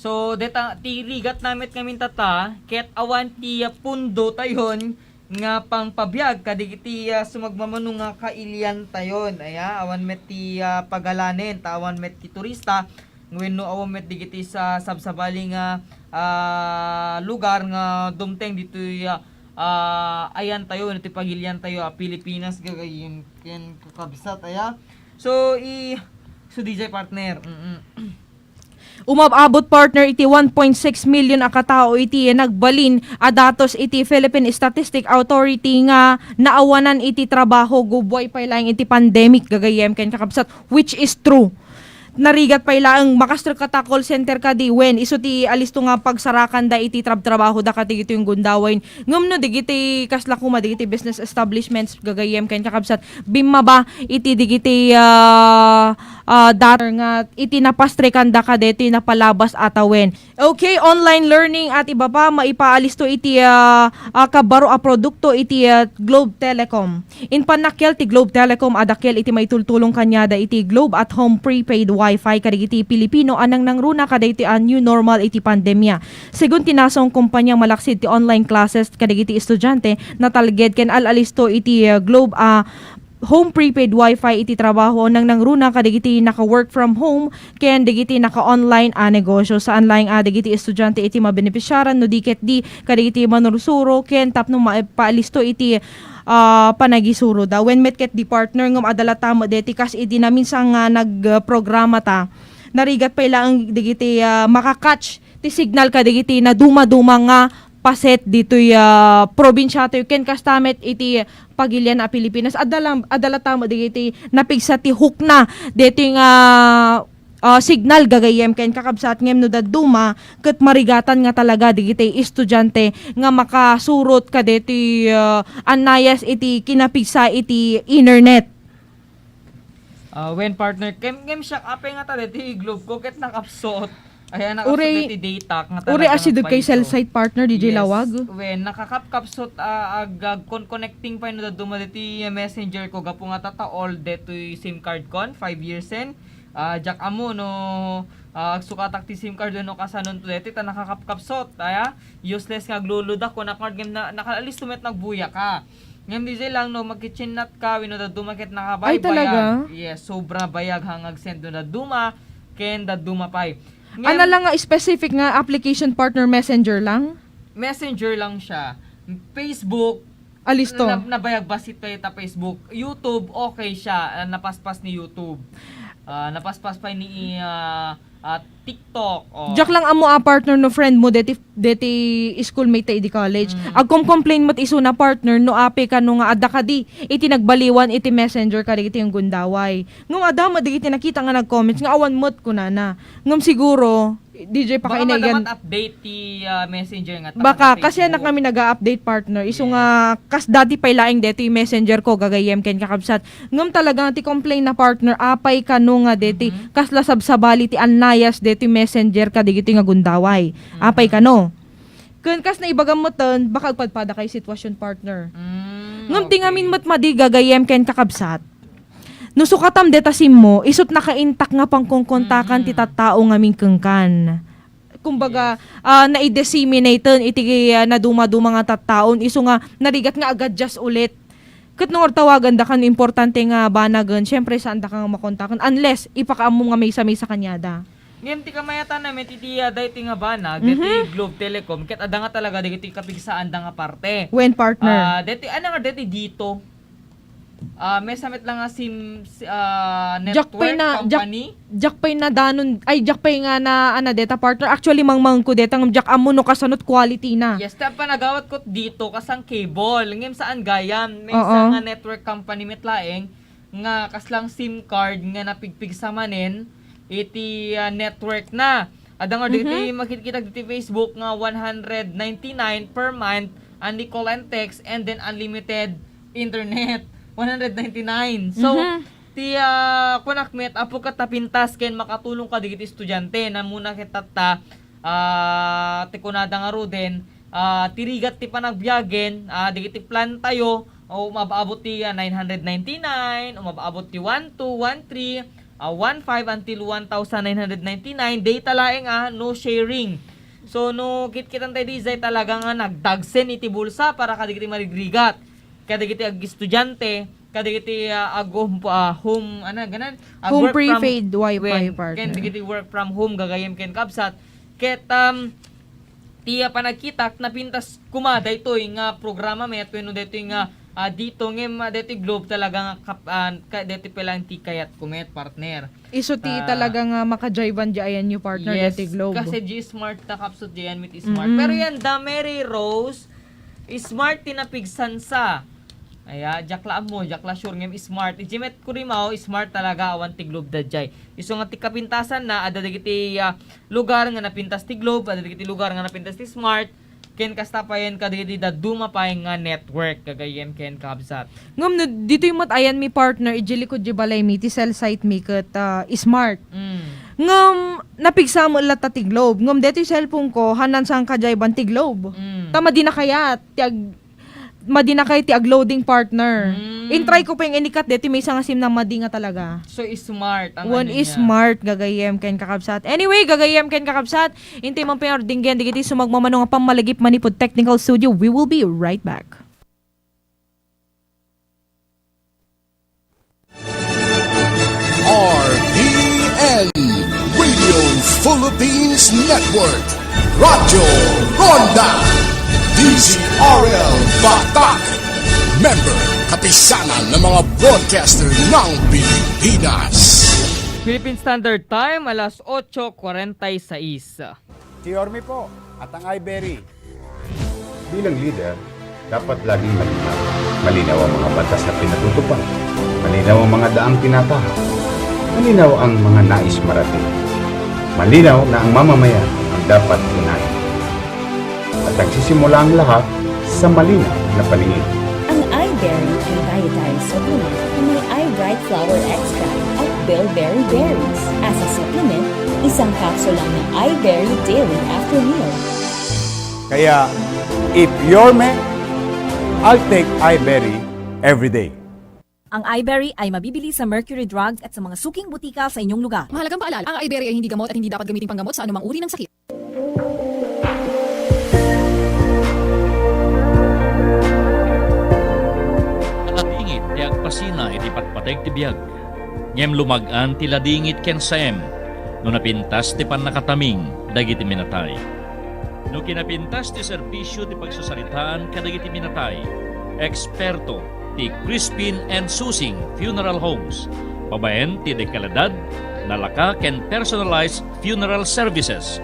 A: So, ti rigat namit ngamin tata, ket awan ti pundo tayon, nga pang pabiyag, kadigiti sumagmamano nga kailian tayon. Awan met ti pagalanin, awan met ti turista, ngwen no awan met digiti sa sabsabali nga lugar nga dumteng dito ayan tayo, ti pagilian tayo, Pilipinas, gagayim, ken kakabsat, So, DJ partner,
B: Umabot partner iti 1.6 million akatao iti nagbalin adatos iti Philippine Statistic Authority nga naawanan iti trabaho gubway pa lang iti pandemic gagayem ken kakabsat which is true. Narigat pa ilaang makastro kata call center ka di wen iso ti alisto nga pagsarakan da iti trabaho da kati ito yung gundawain ngumno digiti kasla kuma digiti business establishments gagayem ken kakabsat bimma ba iti digiti dater nga iti napastrekan da ka deti napalabas atawen. Okay, online learning at iba pa maipaalisto iti kabaro a produkto iti Globe Telecom. In panakkel ti Globe Telecom adakkel iti maitultulong kanyada iti Globe at Home prepaid Wi-Fi kadagiti Pilipino anang nangruna kadagiti new normal iti pandemya. Segun tinasong kumpanyang malaksid ti online classes kadagiti estudyante na talged ken alalisto iti Globe Home prepaid Wi-Fi iti trabaho nang nangruna kadagiti naka-work from home ken digiti naka-online negosyo saan laing digiti estudyante iti mabenepisyaran no diket di kadagiti manursuro ken tapno mapaalisto iti panagisuro da when met ket di partner ngam adala tamo deti kas idi namin sang nagprograma ta narigat pa ilang digiti makakatch ti signal ka digiti na duma-duma nga paset ditoy probinsya tayo ken kastamet iti pagilian na Pilipinas adala tamo digiti napigsa ti hukna dito nga signal gagayem ken kakabsat ngem no daduma ket marigatan nga talaga digiti estudyante nga makasurot kadeti anayas iti kinapigsa iti internet.
A: When partner kem siya apay nga ta deti Globe ko ket nakapsot. Ayan, nakapsot iti data nga talaga.
B: Uri asidod kay cell site partner DJ Lawag.
A: When nakakapsot connecting pa no daduma deti messenger ko gapo nga tata all detoy SIM card kon 5 years en. Jak amo no sukatak ti SIM card no kasanon to deti ta nakakapsot useless nga gluluda ko na card game na nakaalis tumet nagbuya ka. Ngem DJ lang no magkitchen nut ka wino daduma ket nakabay.
B: Ay talaga?
A: Yes, sobra bayag hangag send no daduma ken daduma pay.
B: Ano lang nga specific nga application partner messenger lang?
A: Messenger lang siya. Facebook,
B: alisto.
A: Nabayag basit pa ita Facebook. YouTube, okay siya. Napaspas ni YouTube. Napaspas pa ni TikTok.
B: Jak lang amo partner no friend mo deti schoolmate ta idi college. Agkom complain mat isu na partner no ape ka no nga adda kadi iti nagbaliwan iti messenger ka iti yung gundaway. Ngum adda mo digiti nakita nga nag-comments nga awan mot ko na. Ngum siguro DJ
A: baka
B: pakainagan
A: update ti messenger nga
B: baka kasi na kami nag-update partner isu nga kas dati pay laing deti messenger ko gagayem ken kakabsat ngum talaga ti complain na partner apay kanu nga deti kasla sabsabali ti anayas deti messenger ka digiti nga gundaway apay kano ken kas na ibagam mo ton baka agpadpada kay sitwasyon partner ngum ti ngamin mat madi gagayem ken kakabsat no sukatam deta sim mo, isut nakaintak nga pangkongkontakan ti tattao ngamin kengkan. Kumbaga, na-disseminate iti naduma-duma nga tattaon, iso nga narigat nga agad just ulit. Kat nung tawagan da kan importante nga banagan, syempre saan da kang makontakan, unless ipakaamo nga may sa kanyada.
A: Ngayon ti kamayatan namin, iti dati nga banag, dati Globe Telecom, kat ada nga talaga, dati kapigsaan da nga parte.
B: When partner?
A: Dati, ano nga dati dito? may samit lang nga
B: Jakpay
A: network
B: na
A: company.
B: jakpay na danon ay jakpay nga na deta partner actually mangmang ko detang jak amuno kasanot quality na.
A: Yes, pa nagawat ko dito kasang cable. Ngem saan gayam? May
B: Oo.
A: isa nga network company mitlaeng nga kaslang SIM card nga napigpig sa manen iti network na. Adang dito makikita dito Facebook nga 199 per month only call and text and then unlimited internet. 199. So, kunakmet, apo katapintas ken makatulong ka digiti estudyante na muna kitata tikunada nga ruden tirigat ti panagbiyagen digiti plan tayo o mabaabot ti 999 o mabaabot ti 1213 15 until 1,999 data laeng no sharing. So no kitkitan tayo di talaga nga nagdagsen iti bulsa para kadigiti marigrigat kadigiti ag estudyante kadigiti home
B: Home prepaid wifi partner.
A: ken digiti work from home gagayem ken kabsat ket tiya panagkitak na pintas kumada ito nga programa met wenno dito nga dito ngem dito globe talaga nga dito pelang ti kayat kumet partner.
B: Iso ti talaga nga makajayban di ayan yung partner
A: Yes,
B: deti Globe.
A: kasi G-Smart na kapsot diyan with Smart. Pero yan, the Mary Rose, Smart tinapigsan sa. Jakla mo, jakla sure ngem Smart. Ijimet kurimaw, Smart talaga awan ti Globe dadjay. Iso nga ti kapintasan na, ada dagiti lugar nga napintas ti Globe, ada dagiti lugar nga napintas ti Smart, ken kasta pa yan kadagiti da dumapay nga network, kagayem ken kabsat.
B: Ngam no, dito yung matayan mi partner, ijili ko di balay mi, ti cell site mi kat Smart. Ngam, napigsa mo lata ti Globe. Ngam, dito yung cellphone ko, hanan sang kajayban ti Globe. Tama di na kaya, madina kay ti ag-loading partner. In-try ko pa yung inikat, dito may isang sim na madi nga talaga.
A: So, Smart. Ang
B: One
A: ano
B: is
A: niya.
B: smart, gagayem ken kakabsat. Anyway, gagayem ken kakabsat. Intay man pinardinggan, digiti sumagmamano nga pamalagip manipod technical studio. We will be right back.
E: RPN Radio Philippines Network Radyo Ronda DZRL Batak Member Kapisanan ng mga broadcaster ng Pilipinas.
A: Philippine Standard Time, alas 8:46.
K: Si Orme po at ang iBerry.
L: Bilang leader, dapat laging malinaw. Malinaw ang mga batas na pinatutupad. Malinaw ang mga daang tinatahak. Malinaw ang mga nais marating. Malinaw na ang mamamayan ang dapat unahin. At nagsisimula ang lahat sa malinaw na paningin.
M: Ang iBerry ay dietary supplement na may iBright Flower Extract at Bilberry Berries. As a supplement, isang capsule lang ng iBerry daily after meal.
K: Kaya, if you're me, I'll take iBerry every day.
N: Ang iBerry ay mabibili sa Mercury Drugs at sa mga suking butika sa inyong lugar.
O: Mahalagang paalala, ang iBerry ay hindi gamot at hindi dapat gamitin panggamot sa anumang uri ng sakit.
F: Ladingit ti agpasina iti patpateg ti biag. Ngem lumagan ti ladingit ken saem. No napintas ti pannakataming dagiti minatay. No kinapintas ti serbisyo ti pagsasaritaan kadagiti minatay. Eksperto ti Crispin and Susing Funeral Homes. Pabaen ti dekalidad, nalaka ken personalized funeral services.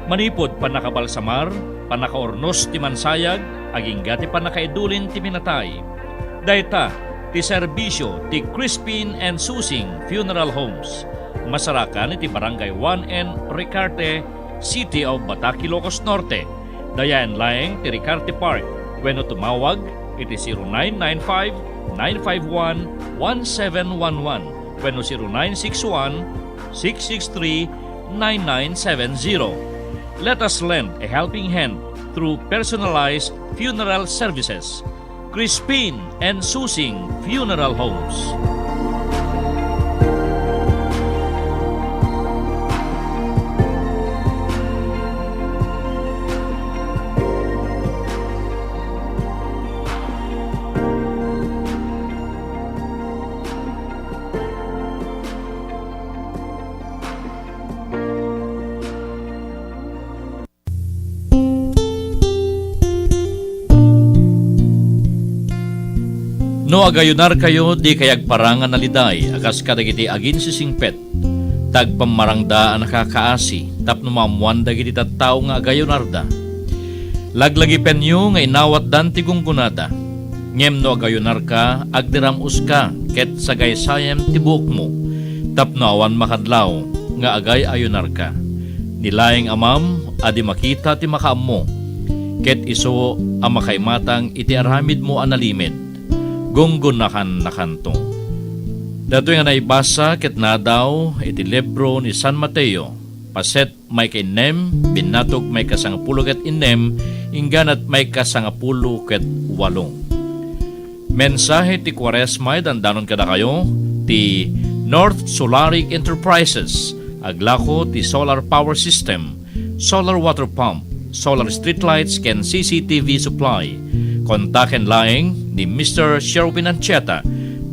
F: Manipod panakabalsamar, panakaornos ti mansayag, agingga ti panakaidulin ti minatay. Dayta ti serbisyo ti Crispin and Susing Funeral Homes. Masarakan iti Barangay 1N Ricarte, City of Batak, Ilocos Norte. Dayan laeng ti Ricarte Park. Wenno tumawag iti 0995-951-1711 wenno 0961-663-9970. Let us lend a helping hand through personalized funeral services. Crispin and Susing Funeral Homes. No agayunar kayo, di kayag parangan naliday, akas kadagiti agin si singpet. Tagpamarangda ang nakakaasi, tapno mamuan dagiti tattao nga agayunarda. Laglagi penyo nga inawat dan tigunggunada. Ngem no agayunar ka, agdiramus ka, ket sagay sayem tibuk mo. Tapno awan makadlaw, nga agay ayunar ka. Nilaing amam, adi makita ti makaam mo. Ket iso ang makaimatang iti aramid mo analimid. Gunggun nakan. Dato nga naibasa ket nadaw iti libro ni San Mateo, paset may kainem, binatog may kasangapulo ket inem, inggan at may kasangapulo ket walong. Mensahe ti Quaresma dandanon kada kayo, ti North Solaric Enterprises, aglako ti solar power system, solar water pump, solar streetlights ken CCTV supply. Kontaken laing ni Mr. Sherwin Ancheta.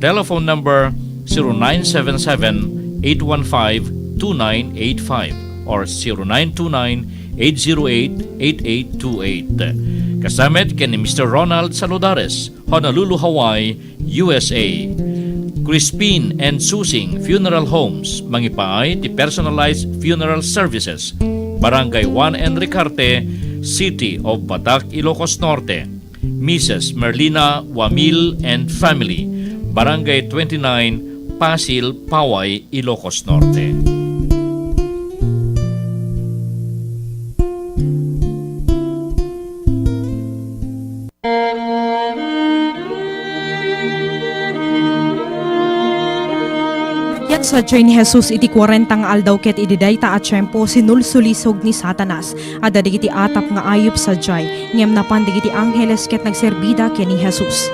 F: Telephone number 0977-815-2985 or 0929-808-8828. Kasamet ken ni Mr. Ronald Saludares, Honolulu, Hawaii, USA. Crispin and Susing Funeral Homes, mangipaay ti personalized funeral services. Barangay 1 Enricarte, City of Batac, Ilocos Norte. Mrs. Merlina Wamil and Family, Barangay 29, Pasil, Paway, Ilocos Norte.
B: Yan sa Diyan ni Jesus iti 40 nga aldaw ket ididay ta at tiyempo sinulsulisog ni Satanas. Adda digiti atap nga ayop sa Diay. Ngem napan digiti angheles ket nagserbida ken ni Jesus.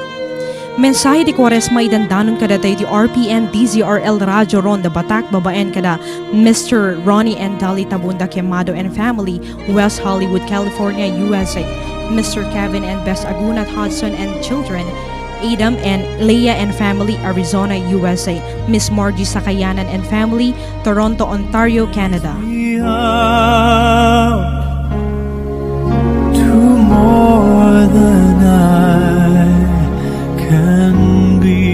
B: Mensahe di Quaresma idandanon kada tayo di RPN DZRL Radio Ronda Batac babaen kada Mr. Ronnie and Dali Tabunda Quemado and family, West Hollywood, California, USA. Mr. Kevin and Bess Agunat Hudson and children, Adam and Leah and family, Arizona, USA. Miss Margie Sakayanan and family, Toronto, Ontario, Canada.
H: To more than I can be.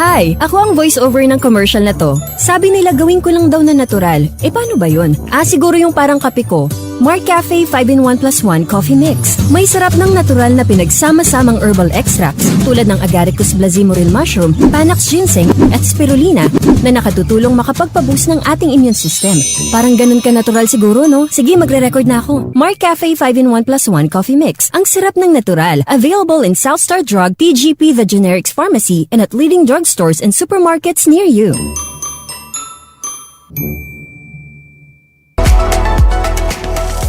P: Hi! Ako ang voice-over ng commercial na to. Sabi nila gawin ko lang daw na natural. Eh paano ba yun? Siguro yung parang kape ko. Mark Cafe 5-in-1+1 Coffee Mix. May sarap ng natural na pinagsama-samang herbal extracts tulad ng Agaricus blazimoril mushroom, Panax ginseng at spirulina na nakatutulong makapagpaboost ng ating immune system. Parang ganun ka natural siguro, no? Sige, magre-record na ako. Mark Cafe 5-in-1+1 Coffee Mix. Ang sarap ng natural. Available in Southstar Drug, PGP The Generics Pharmacy, and at leading drugstores and supermarkets near you.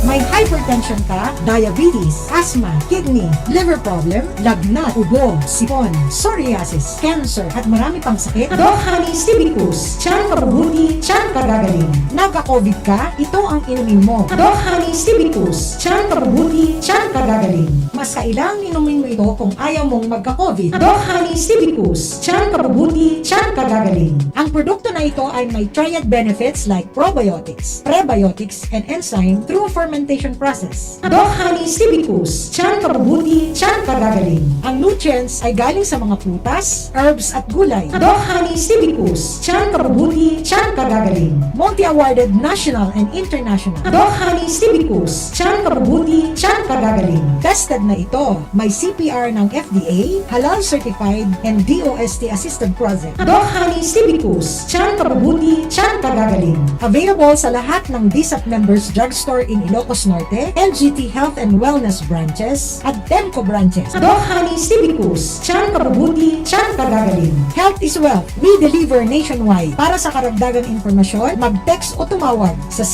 Q: May hypertension ka, diabetes, asthma, kidney, liver problem, lagnat, ubo, sipon, psoriasis, cancer, at marami pang sakit, Doc Honey Stevicus, tiyan kabubuti, tiyan kagagaling. Nagka-COVID ka, ito ang inumin mo. Doc Honey Stevicus, tiyan kabubuti, tiyan kagagaling. Mas kailang inumin mo ito kung ayaw mong magka-COVID. Doc Honey Stevicus, tiyan kabubuti, tiyan kagagaling. Ang produkto na ito ay may triad benefits like probiotics, prebiotics, and enzyme through fermentation process. Doc Honey Stevicus, tiyan kabubuti, tiyan kagagaling. Ang nutrients ay galing sa mga prutas, herbs at gulay. Doc Honey Stevicus, tiyan kabubuti, tiyan kagagaling. Multi-awarded national and international. Doc Honey Stevicus, tiyan kabubuti, tiyan kagagaling. Tested na ito. May CPR ng FDA, halal certified, and DOST assisted project. Doc Honey Stevicus, tiyan kabubuti, tiyan kagagaling. Available sa lahat ng DSAP members drugstore in Ilocos Norte, LGT Health and Wellness branches, at Temco branches. Doc Honey Stevicus, tiyan kabubuti, tiyan kagagaling. Health is wealth. We deliver nationwide. Para sa karagdagang informasyon, mag-text o tumawag sa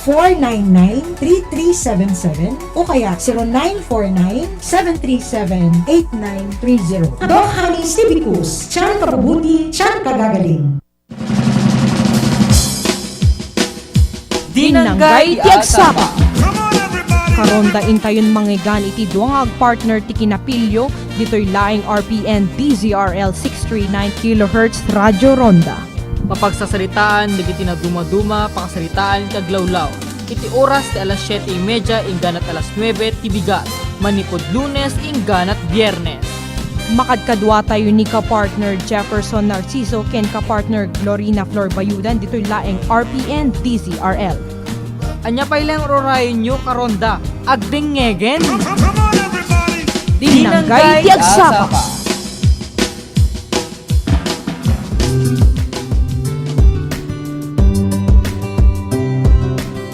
Q: 0915-499-3377 o kaya 0949-737-8930. Doc Honey Stevicus, tiyan kabubuti, tiyan kagagaling.
B: Dinanggay tiagsapa. Karonda intayon mangigan iti duang partner ti kinapilyo ditoy laing RPN DZRL 639 kHz Radio Ronda.
A: Mapagsasalitaan, digiti na dumaduma, pakasalitaan, kaglawlaw. iti oras ti alas 7:30 ingganat alas 9 ti bigat. Manipod Lunes ingganat Biyernes.
B: Makadkadwa tayo ni ka-partner Jefferson Narciso ken ka-partner Glorina Flor Bayudan dito'y laeng RPN DZRL.
A: Anya pa ilang rorayon nyo karonda, agdengegen.
B: Dinanggay ti agsapa.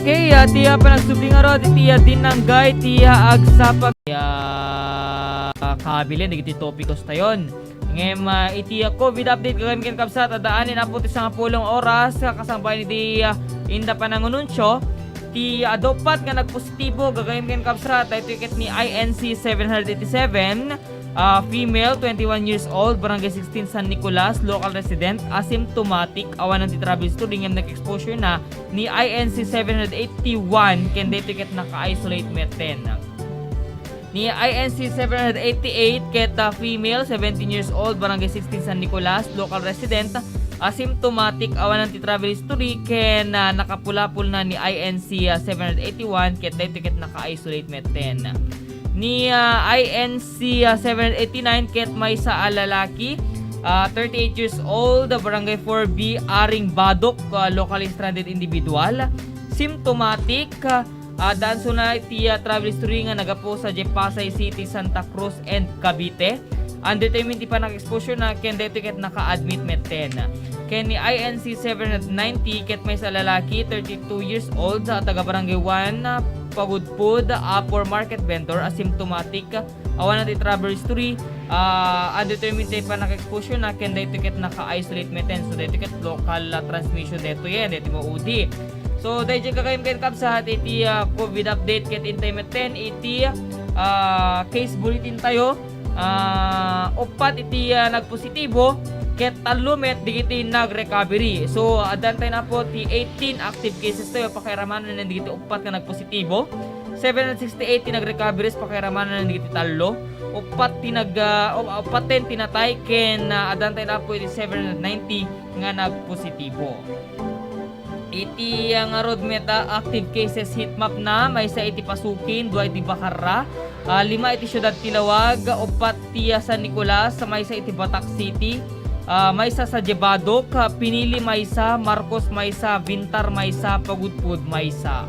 A: Kaya tiya pa nagsubling arod, tiya dinanggay, tiya agsapa. Tiya kabilin, nagiti topikos tayon. Ngem itiya COVID update kagam ken kapsat adaanin apo ti 10 oras kasambay ni di inda pa nangununsyo ti adopat nga nagpositibo gagayem ken kapsat ay ticket ni INC 787 female 21 years old barangay 16 San Nicolas local resident asymptomatic awan ng travel history ngem nag-exposure na ni INC 781 ken day ticket naka-isolate meten ni INC 788 keta female 17 years old barangay 16 San Nicolas local resident asymptomatic awan ng travel history ken nakapulapul na ni INC 781 ket ticket naka-isolate meten ni INC 789 ket may sa lalaki 38 years old barangay 4B Aring Badok locally stranded individual symptomatic daan na tiya travel history nga nagapo sa Pasay City, Santa Cruz and Cavite. Undetermined pa nag-exposure na ken ticket naka-admit meten. Ken ni INC 790 ket may sa lalaki 32 years old sa taga barangay 1 Pagudpud for market vendor asymptomatic awan na travel history undetermined pa naka-exposure na ken ticket naka-isolate meten. So ticket local transmission dito yan dito mo UD. So dahil dyan kakayim ken kapsat iti COVID update ket intimet 10 iti case bulletin tayo upat iti nagpositibo ket 3 met digiti nag-recovery. So adan tayo na po ti 18 active cases tayo pakiramanan na digiti upat ka nagpositibo 768 ti nag-recoveries pakiramanan na digiti 3 upat ti upat 10 tinatay ken adan tayo na po iti 790 nga nagpositibo. Iti ang road meta active cases heatmap na may sa iti Pasukin, 2 iti Bacarra, 5 iti Syudad Tilawag, 4 ti San Nicolas, may sa iti Batac City, may sa Jebadok, Pinili may sa Marcos may sa Vintar may sa Pagudpud may sa.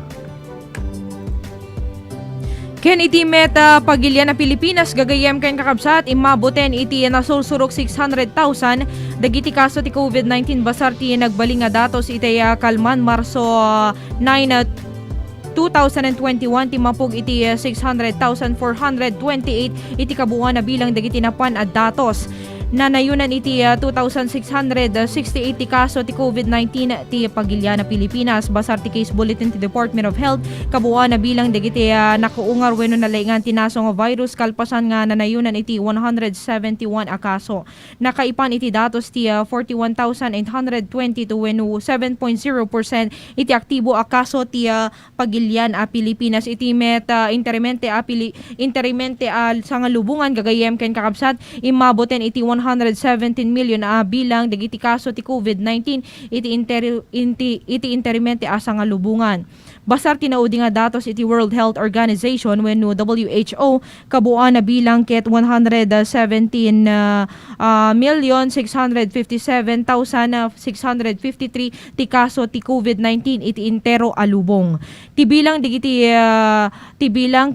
B: Ken iti meta pagilya na Pilipinas gagayem ken kakabsat imabuten iti nasursurok 600,000 dagiti kaso ti COVID-19 basar ti nagbaling nga datos iti kalman Marso 9 2021 ti mapug iti 600,428 iti kabuuan na bilang dagiti napan at datos. Nanayunan iti 2,668 ti kaso ti COVID-19 ti pagilya na Pilipinas basar ti case bulletin ti Department of Health kabuuan na bilang dagiti nakuungar wenno nalaingan ti naso nga virus kalpasan nga nanayunan iti 171 a kaso. Nakaipan iti datos ti 41,822 wenno 7.0% iti aktibo a kaso ti pagilyan a Pilipinas iti meta interimente sa nga lubungan gagayem ken kakabsat imabuten iti 117 million bilang dagiti kaso ti COVID-19 iti interimente asa nga lubungan. Basar tinaudi nga datos iti World Health Organization wenno WHO kabuuan na bilang ket 117,657,653 ti kaso ti COVID-19 iti intero alubong. Ti bilang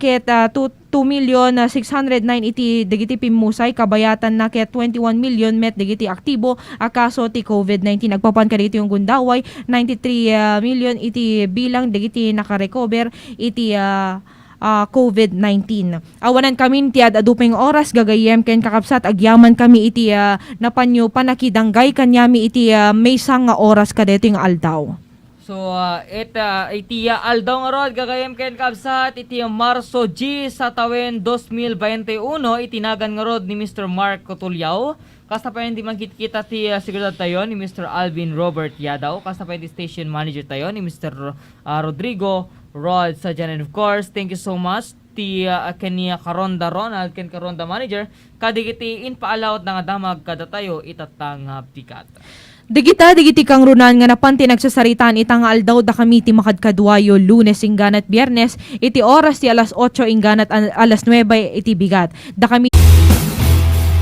B: ket 2,609 iti dagiti pimusay kabayatan na ket 21 million met dagiti aktibo a kaso ti COVID-19. Nagpapan ka dito yung gundaway 93 million iti bilang dagiti nakarecover iti COVID-19. Awanan kami ti adupeng oras gagayem ken kakabsat agyaman kami iti napanyo panakidanggay kanyami iti may nga oras kadito yung aldaw.
A: So, iti aldaw nga rod, gagayem ken kabsat, iti Marso G sa tawen 2021, itinagan nga rod ni Mr. Mark Cotuliao. Kasta pa hindi man kita ti seguridad tayo ni Mr. Alvin Robert Yadaw. Kasta pa hindi station manager tayo ni Mr. Rodrigo Rod Sajan. And of course, thank you so much ti kanya Karonda Ronald, ken Karonda manager, kadigiti in paalawat nga damag kada tayo itatang pikat.
B: Digiti kang runan nga napanti nagsasaritaan itang aldaw da kami ti makadkadwayo Lunes ingganat Biyernes iti oras ti alas 8 ingganat alas 9 iti bigat. Da kami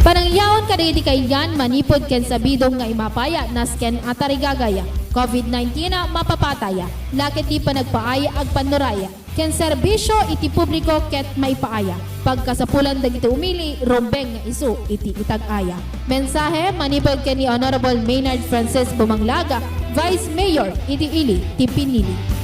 R: Panangyaon ka di kaigan manipod ken sabidong nga imapaya nasken atarigagaya. COVID-19 na mapapataya. Lakit di pa nagpaaya ag panuraya. Ken serbisyo iti publiko ket maipaaya. Pagkasapulan dagiti umili, rombeng nga isu iti itag-aya. Mensahe manipod ken ni Honorable Maynard Francis Bumanglaga, Vice Mayor iti Ili, ti Pinili.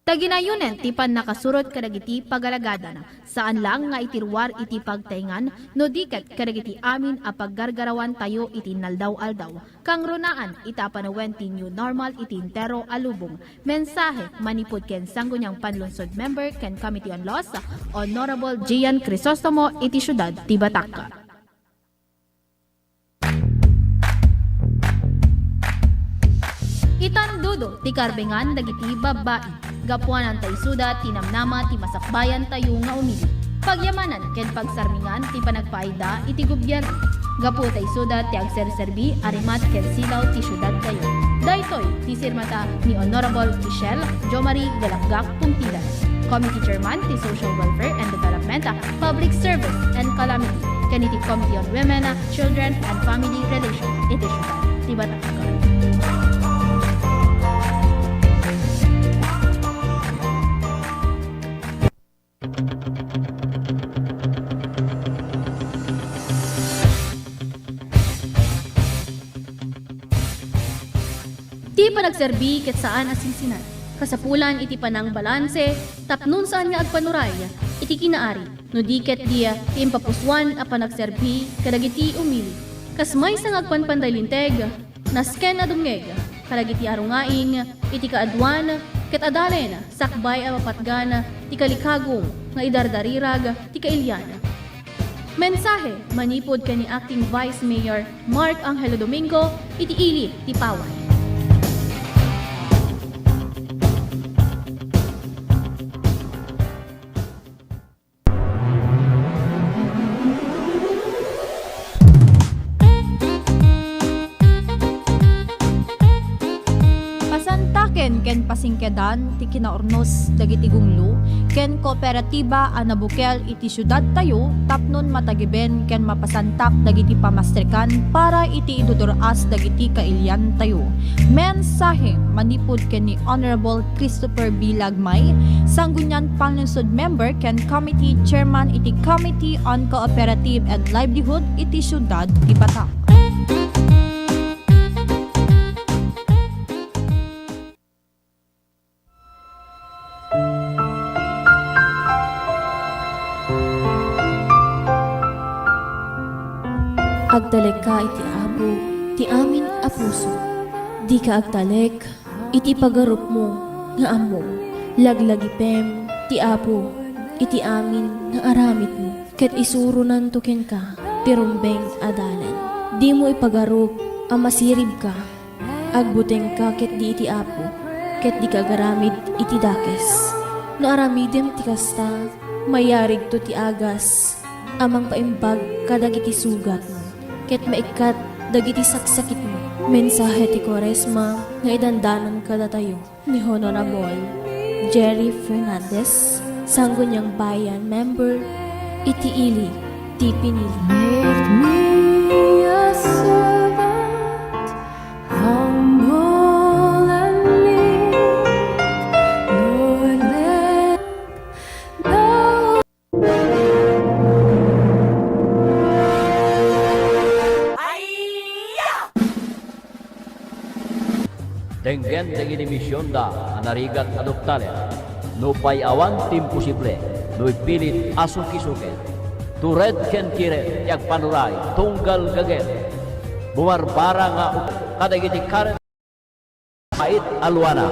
R: Taginayunen ti pan nakasurot kadagiti pagalagada na saan lang nga itirwar iti pagtaingan no diket kadagiti amin a paggargarawan tayo iti naldaw-aldaw kang runaan itapanawen ti new normal iti entero alubong. Mensahe manipod ken sangguniang panlunsod member ken Committee on Laws Honorable Gian Crisostomo iti syudad ti Batangas. Itandudo ti karbengan dagiti babae. Gapuanan tay suda tinamnama ti masakbayan tayo nga umili. Pagyamanan ken pagsarmingan ti panagpaida iti gobyerno. Gapu tay suda ti agserserbi arimat ken silaw ti syudad tayo. Daytoy ti sirmata ni Honorable Michelle Jomari Galanggak Puntilan, Committee Chairman ti Social Welfare and Development, Public Service and Calamity, ken iti Committee on Women, Children and Family Relations iti syudad ti Batangas. Iti panagserbi ket saan asinsinan. Kasapulan iti panang balanse, tapnon saan nga agpanuray, iti kinaari, no diket dia ti impapuswan a panagserbi kadagiti umili. Kasmay sang agpanpandaylinteg, nasken adungeg, kadagiti arungaing, iti kaadwan, ket adalen, sakbay a mapatgan, ti kalikagong, nga idardarirag, ti kailyan. Mensahe manipod kani Acting Vice Mayor Mark Angelo Domingo, iti Ili, ti Pawan. Ken pasingkedan ti kinaornos dagiti gunglo ken kooperatiba a nabukel iti syudad tayo tapnon matagiben ken mapasantak dagiti pamastrekan para iti iduduras dagiti kailyan tayo. Mensahe manipod ken ni Honorable Christopher B. Lagmay, Sangguniang Panlunsod Member ken Committee Chairman iti Committee on Cooperative and Livelihood iti syudad ti Batangas.
S: Agtalek ka iti abo, ti amin a puso. Di ka agtalek, iti pagarup mo, nga amo. Laglagipem, ti abo, iti amin, nga aramid mo. Ket isurunan tukin ka, ti rumbeng adalan. Di mo ipagarup, amasirib ka. Agbuteng ka ket di iti abo, ket di ka garamid iti dakes. No aramidem ti kasta, mayarig to ti agas. Amang paimbag kadagiti sugat mo. Ket maikat dagiti saksakit mo. Mensahe ti Quaresma nga idandanan kada tayo ni Honorable Jerry Fernandez, Sangguniang Bayan Member, iti Ili, ti Pinili. Make me a servant, humble and meek, Lord, let no
T: Denggen dengin misyon da anarigat adoptalen no pay awan tim posible no pilit asuki-suke tured ken kire yak panuray tunggal gagen bumarbara nga kadagiti karen pait alwana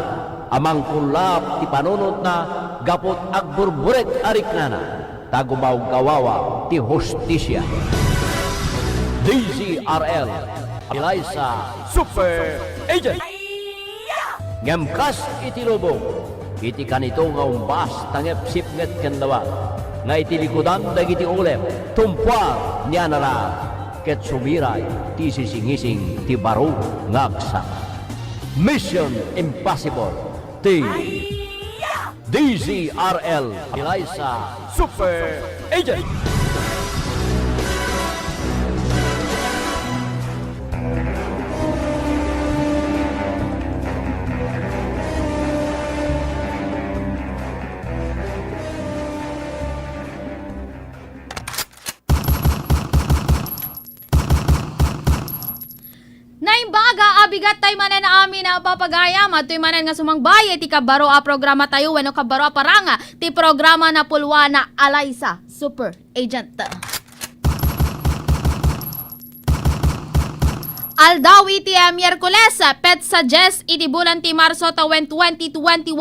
T: amang kulap ti panunot na gapot agburburek ariknana tagumaw kawawa ti hostisya. DZRL Eliza Super Agent ngemkas iti lubong iti kanito nga umbas tangep sipnget ken lawat nga iti likudan dagiti ulep tumpar niya nara ket sumiray ti sisingising ti baro ngagsa Mission Impossible ti DZRL Eliza Super Agent.
R: Naimbaga, abigat tayo manan na amin na papagayam at tuy manan nga sumangbay ti kabaro a programa tayo wano kabaro a paranga ti programa na pulwa na Eliza Super Agent. Aldaw iti Miyerkules, pet suggest iti bulan ti Marso tawen 2021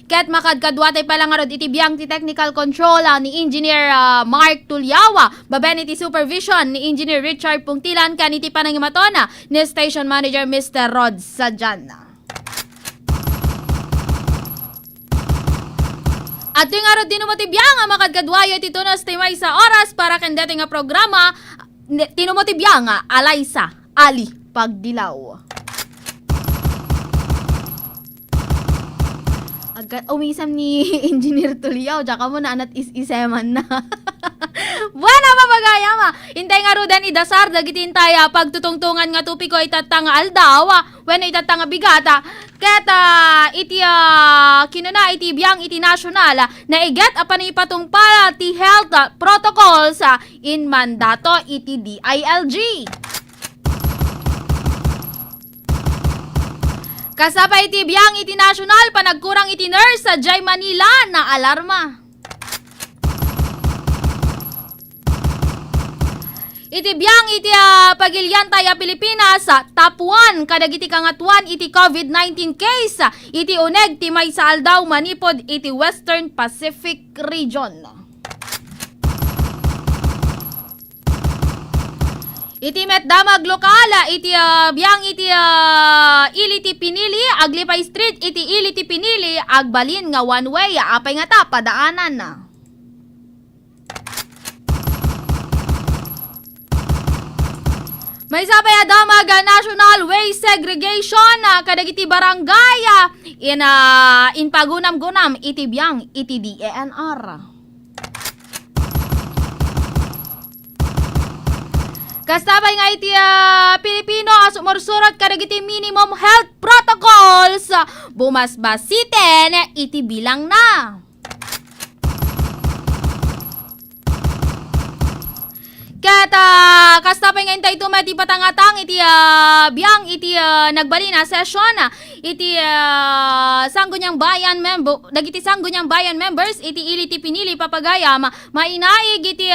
R: ket makadkadwatay palangarod iti biyang ti technical control ni Engineer Mark Tulyawa, baben iti supervision ni Engineer Richard Pungtilan kan iti panangimatona ni Station Manager Mr. Rod Sajan. At yung arod din mo ti biyang makadkadwayo iti tunos ti may sa oras para kandete nga programa tinumoti biyang Eliza Ali Pagdilaw. Agad umisam ni Engineer Tulyaw, tsaka mo na anat is-iseman na. Buwana papagayama. Intay nga rudan idasar, dagiti intaya pagtutungtungan nga tupiko itatanga aldaw, when itatanga bigata, keta iti kinuna iti biyang iti nasyonal na iget apan ipatong pala ti health protocols in mandato iti DILG. Kasabay iti biyang iti nasyonal panagkurang iti nurse sa Jay Manila na alarma. Iti biyang iti pagilyan tayo Pilipinas top 1 kadagiti kangatuan iti COVID-19 case iti uneg ti may sa aldaw manipod iti Western Pacific region. Iti met damag lokal, iti biyang iti ili ti pinili, aglipay street, iti ili ti pinili, agbalin nga one way, apay nga ta, padaanan na. May sabay damag national waste segregation, kadagiti barangay, in pagunam-gunam, iti biyang, iti DENR. Kasabay nga iti Pilipino sumursurot kadagiti minimum health protocols bumasbasiten iti bilang na. Kata kasabay nga intay tumati patangatang iti biyang iti nagbali na session iti sangguniang bayan member dagiti sangguniang bayan members iti ili ti pinili papagayam mainaig iti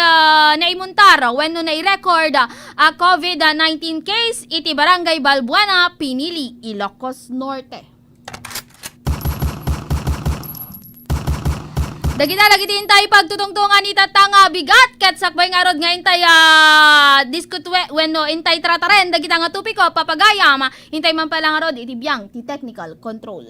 R: naimuntar wenno nai-record COVID-19 case iti barangay Balbuena, Pinili, Ilocos Norte. Dagiti intay pagtutungtungan itatanga bigat ket sakbay nga rod nga intay diskutwe wenno intay trataren dagiti nga tupiko papagayam intay man pala nga rod iti biyang ti technical control.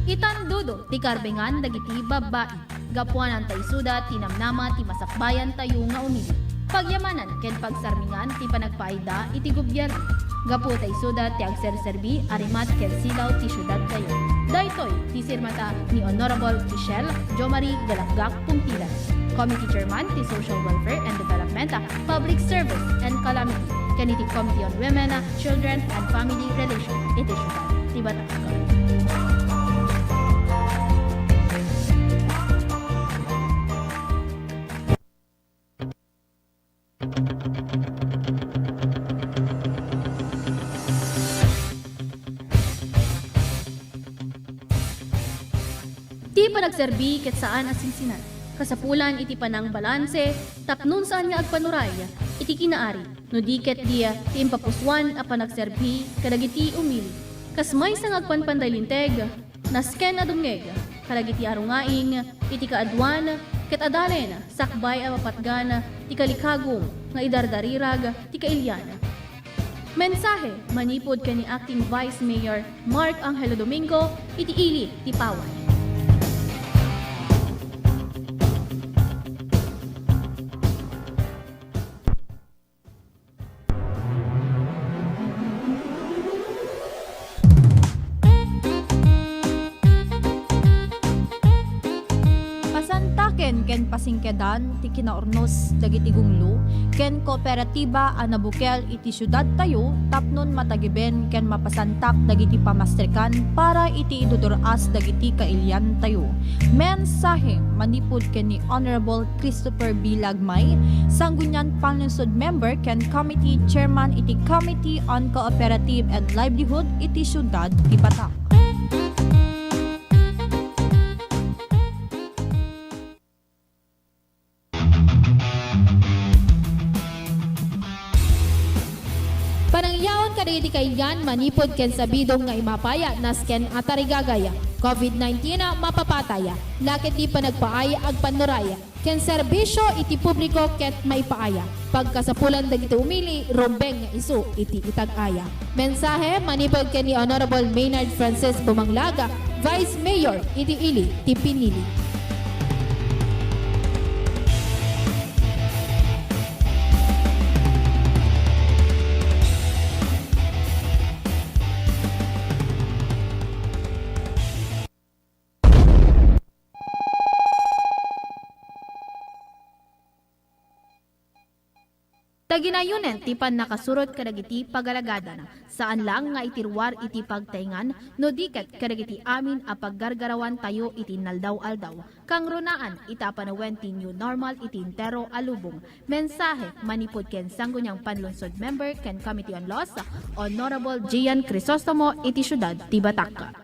R: Itandudo ti karbengan dagiti babae gapuan antay suda tinamnama ti masakbayan tayo nga umili pagyamanan ken pagsarmingan ti panagpaida iti gobyerno gapu tay suda ti agserserbi arimat ken silaw ti syudad tayo daytoy ti sirmata ni Honorable Michelle Jo Marie Galapgak Pungtilan, Committee Chairman ti Social Welfare and Development, Public Service and Calamity ken iti Committee on Women, Children and Family Relations iti syudad ti Batangas. Ti panagserbi ket saan asinsinan. Kasapulan iti panang balanse, tapnon saan nga agpanuray, iti kinaari, no diket dia ti impapuswan a panagserbi kadagiti umili. Kasmay sang agpanpandaylinteg, nasken adungeg, kadagiti arungaing, iti kaadwan, ket adalen, sakbay a mapatgan, ti kalikagom, nga idardarirag, ti kailyan. Mensahe, manipod kani Acting Vice Mayor Mark Angelo Domingo, iti ili, ti Pawan.
U: Pasantaken ken pasingkedan ti kinaornos dagiti gunglo ken kooperatiba a nabukel iti syudad tayo tapnon matagiben ken mapasantak dagiti pamastrekan para iti iduduras dagiti kailyan tayo. Mensahe manipod ken ni Honorable Christopher B. Lagmay, Sangguniang Panlungsod Member ken Committee Chairman iti Committee on Cooperative and Livelihood iti syudad ti Batak.
V: Panangyaon kadagiti kailyan manipod ken sabidong nga imapaya nasken atarigagaya. COVID-19 na mapapataya. Lakit di panagpaaya ag panuraya. Ken serbisyo iti publiko ket maipaaya. Pagkasapulan dagiti umili rombeng nga isu iti itag-aya. Mensahe manipod ken ni Honorable Maynard Francis Bumanglaga, Vice Mayor iti ili ti pinili.
R: Taginayunen ti pan nakasurot kadagiti pagalagada na saan lang nga itirwar iti pagtaingan no diket kadagiti amin a paggargarawan tayo iti naldaw-aldaw kang runaan itapanawen ti new normal iti entero alubong. Mensahe manipod ken Sangguniang Panlungsod Member ken Committee on Laws Honorable Gian Crisostomo iti syudad ti Batak.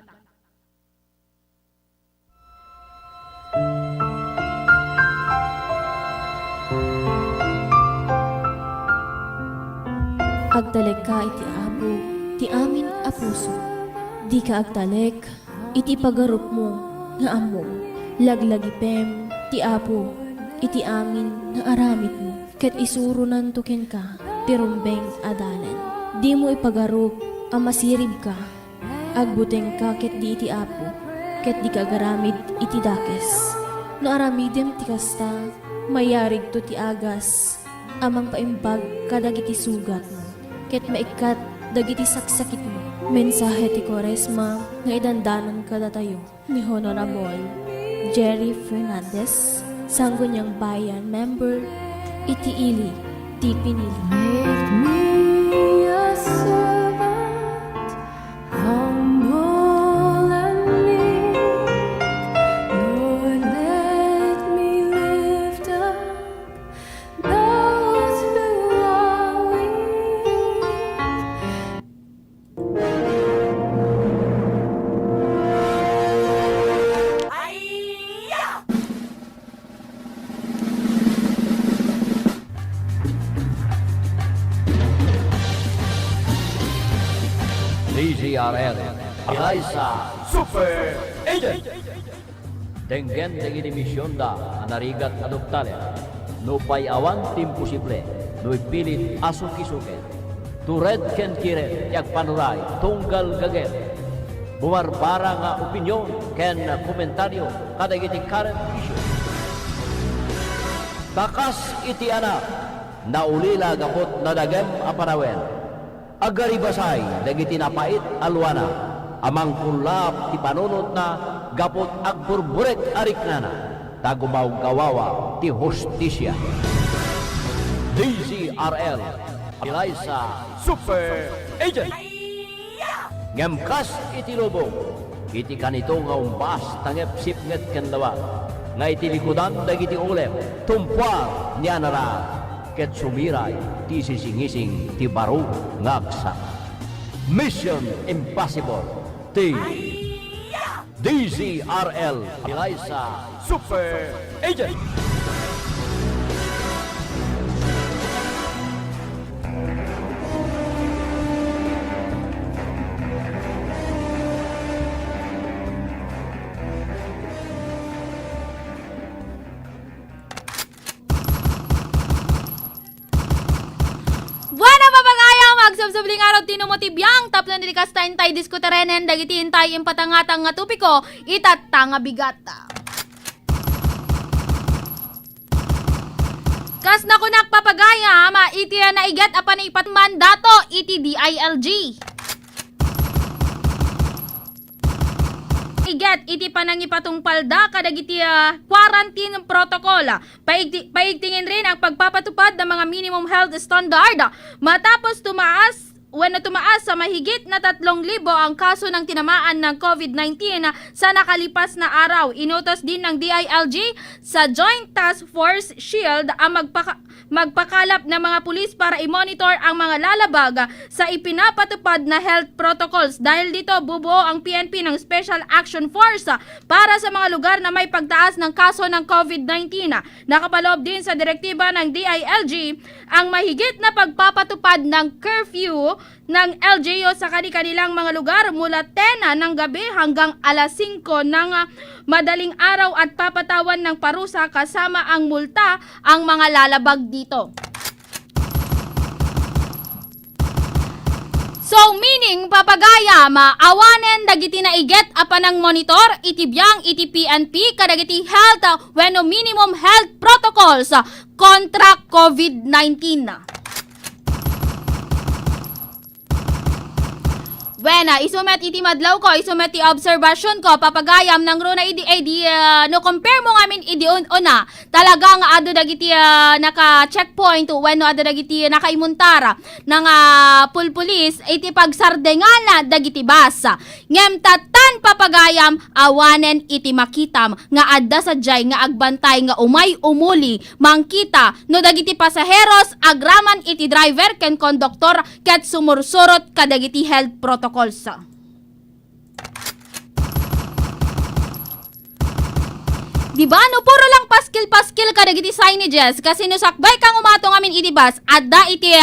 S: Agtalek ka iti abo, ti amin a puso. Di ka agtalek, iti pagarup mo, nga ammo. Laglagipem, ti apo, iti amin nga aramid mo. Ket isurunan tuken ka, ti rumbeng adalan. Di mo ipagarup, ang masirib ka. Agbuteng ka ket di iti apo, ket di ka garamid iti dakes. No aramidem ti kasta, mayarig to ti agas. Amang paimbag kadag iti sugat mo. Ket maikat dagiti saksakit mo. Mensahe ti Quaresma nga idandanon kada tayo ni Honorable Jerry Fernandez, Sangguniang Bayan Member iti ili ti pinili. Make me a servant, humble and meek. Lord, let me lift up those who are weak.
T: DZRL Eliza Super Agent Denggen dengini misyon da anarigat adoptale nupay awan timposible nuy pilit asuki-suke tured ken kire yak panuray tunggal gaget bumarbara nga opinyon ken komentaryo kadagiti current issue takas iti anak naulila gapot nadagem aparawen agaribasay dagiti napait alwana amang kulap ti panunot na gapot agburburek ariknana tagumaw gawawa ti hustisya. DZRL Eliza Super Agent ngemkas iti lubong iti kanito nga umbas tangep sipnget ken lawa nga iti likudan dagiti ulep tumpar niya nara ket sumiray ti sisingising ti baro ngagsa. Mission Impossible ti DZRL Eliza Super Agent.
C: subsubling araw tinumotibiyang tapno nilikas tayo diskuterenen dagitin tayo impatangatang nga tupiko itatanga bigata. Kas na kunak papagaya ma iti naigat apan ipat mandato iti DILG. Igat iti panangipatong palda kadagiti quarantine protocol. Paigtingin rin ang pagpapatupad ng mga minimum health standard matapos tumaas sa mahigit na 3,000 ang kaso ng tinamaan ng COVID-19 sa nakalipas na araw. Inutos din ng DILG sa Joint Task Force SHIELD ang magpakalap ng mga pulis para i-monitor ang mga lalabag sa ipinapatupad na health protocols. Dahil dito, bubuo ang PNP ng Special Action Force para sa mga lugar na may pagtaas ng kaso ng COVID-19. Nakapaloob din sa direktiba ng DILG ang mahigit na pagpapatupad ng curfew ng LGU sa kanilang mga lugar mula 10 ng gabi hanggang alas 5 ng madaling araw at papatawan ng parusa kasama ang multa ang mga lalabag dito. So meaning papagaya maawanen dagiti na iget apanang monitor itibiyang iti PNP kadagiti health wenno minimum health protocols kontra COVID-19 na. Wena, isumet iti madlaw ko, isumet iti observation ko, papagayam ng runa no compare mo ngamin idi una, talagang ado dagiti naka-checkpoint, when ado dagiti nakaimuntara ng pulpulis, iti pagsardengana dagiti basa. Ngem tatan papagayam, awanen iti makitam, nga adda sadyay, nga agbantay, nga umay umuli, mangkita, no dagiti pasaheros, agraman iti driver, ken konduktor, ket sumursurot kadagiti health protocol. Diba no puro lang paskil kadagiti signages kasi no sakbay kang umatong amin itibas adda iti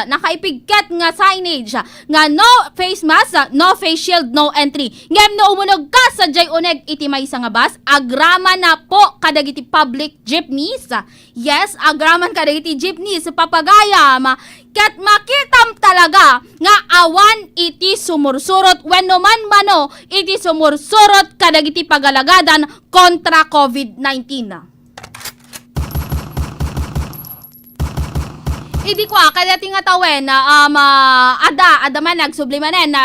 C: nakaipigket nga signage nga no face mask, no face shield, no entry. Ngem no umunog ka sa jay uneg iti maysa nga bus agrama na po kadagiti public jeepneys. Yes, agraman kadagiti jeepneys papagayam ket makitam talaga nga awan iti sumursurot wenno man mano iti sumursurot kadagiti pagalagadan kontra COVID-19. Idi ko kadati nga tawen na ada man nagsublimanen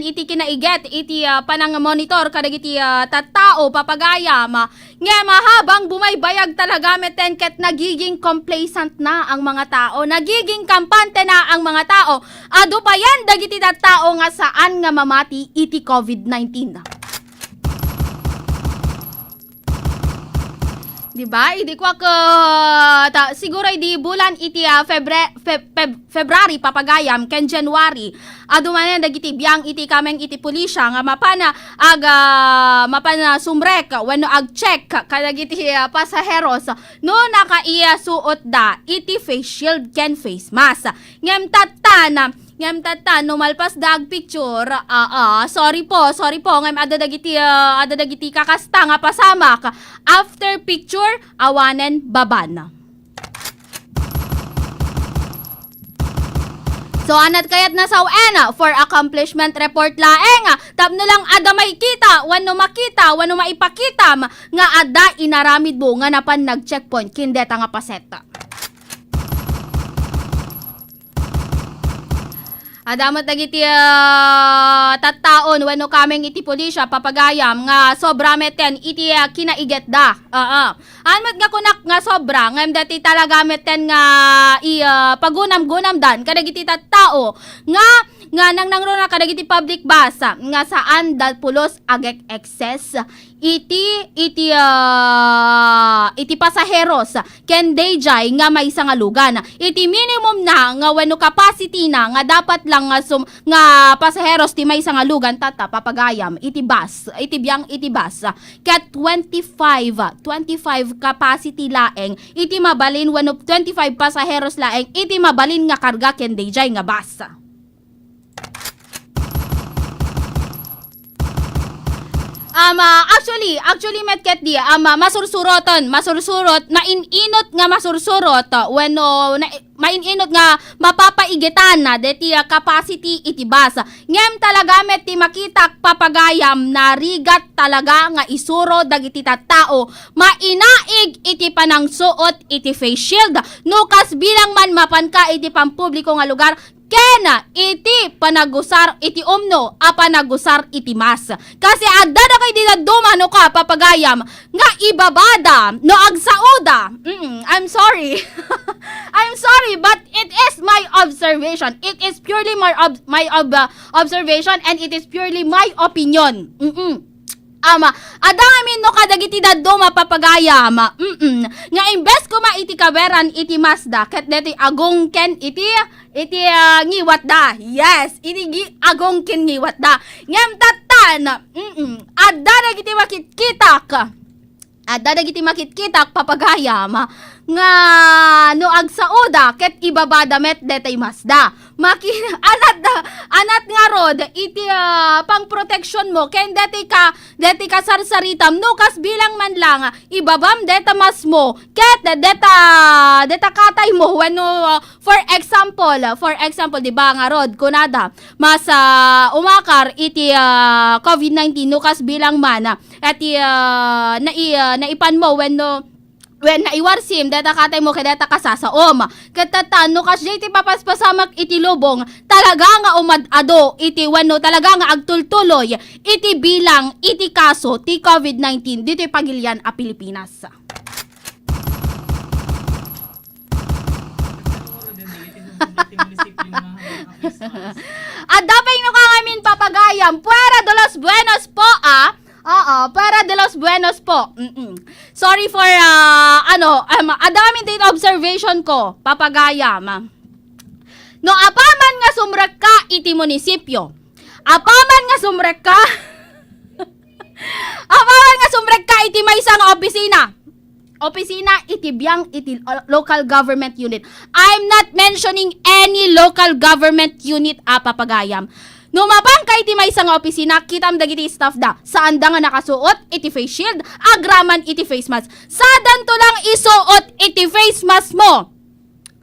C: iti kinaiget iti panang monitor kadagiti tattao papagayam ngem habang bumaybayag talaga meten ket nagiging complacent na ang mga tao, nagiging kampante na ang mga tao. Adu pa yan dagiti tattao nga saan nga mamati iti COVID-19. Diba? Idi ko siguro idi bulan iti February papagayam ken January. Adumanen dagiti biyang iti kameng iti pulisya nga mapana sumrek wenno ag-check kadagiti pasaheros no nakaiya suot da iti face shield ken face mask. Ngem tatan numalpas dag picture sorry po ngem ada dagiti kakasta nga pasamak after picture awanen baban. So anat kayat na sawen for accomplishment report laeng tapno lang ada may kita wenno makita wenno maipakita nga ada inaramid mo nga napan nag-checkpoint kindeta nga paseta. Adamat dagiti tattaon wenno kameng iti pulisya papagayam nga sobra meten iti kinaiget da. Anmat nga kunak nga sobra ngem dati talaga meten nga pagunam-gunam dan kadagiti tattao nga nang nangruna kadagiti public bus nga saan dal pulos agek excess iti pasaheros ken dayjay nga may nga lugan iti minimum na nga wenno capacity na nga dapat lang nga pasaheros ti may nga lugan tata papagayam iti bus iti bus ket 25 capacity laeng iti mabalin wenno 25 pasaheros laeng iti mabalin nga karga ken dayjay nga bus. Actually metket di masursurot na ininot nga masursurot maininot nga mapapaigitan na deti capacity itibas. Ngem talaga met ti makitak papagayam na rigat talaga nga isuro dagiti tattao mainaig iti panangsuot iti face shield nukas bilang man mapanka iti pampubliko nga lugar kena iti panagusar iti umno a panagusar iti mas. Kasi adda na kay dinadumano ka papagayam nga ibabada no agsauda. I'm sorry. I'm sorry but it is my observation. It is purely my observation and it is purely my opinion. Adamin no kadagiti daduma papagayam. Nga imbes ko iti kaberan iti masda ket deti agong ken iti ngiwat da. Yes, iti agong ken ngiwat da. Ngem tatan. Adda dagiti makitkitak papagayam nga no agsauda ket ibabada met detay masda. Anat nga rod iti pang protection mo ken deti ka sarsaritam no kas bilang man lang ibabam deta mas mo ket deta katay mo when for example di ba nga rod kunada mas umakar iti COVID-19 no kas bilang man ati naipan mo when naiwarsim, data katay mo kaya data kasasaom. Katatan, no kas iti papaspasamak iti lubong, talaga nga umadado, iti wano, talaga nga agtultuloy, iti bilang, iti kaso, ti COVID-19, dito'y pagilian a Pilipinas. At dapat no kangamin papagayam, puera de los buenos po para de los buenos po. Sorry for adaming date observation ko, papagayam. No apaman nga sumrek ka iti munisipyo. Apaman nga sumrek ka iti may isang opisina iti biyang iti local government unit. I'm not mentioning any local government unit papagayam. Numabang kay iti may isang opisina, kitam dagiti staff da. Saan da nga nakasuot, iti face shield, agraman iti face mask. Sadan to lang isuot, iti face mask mo.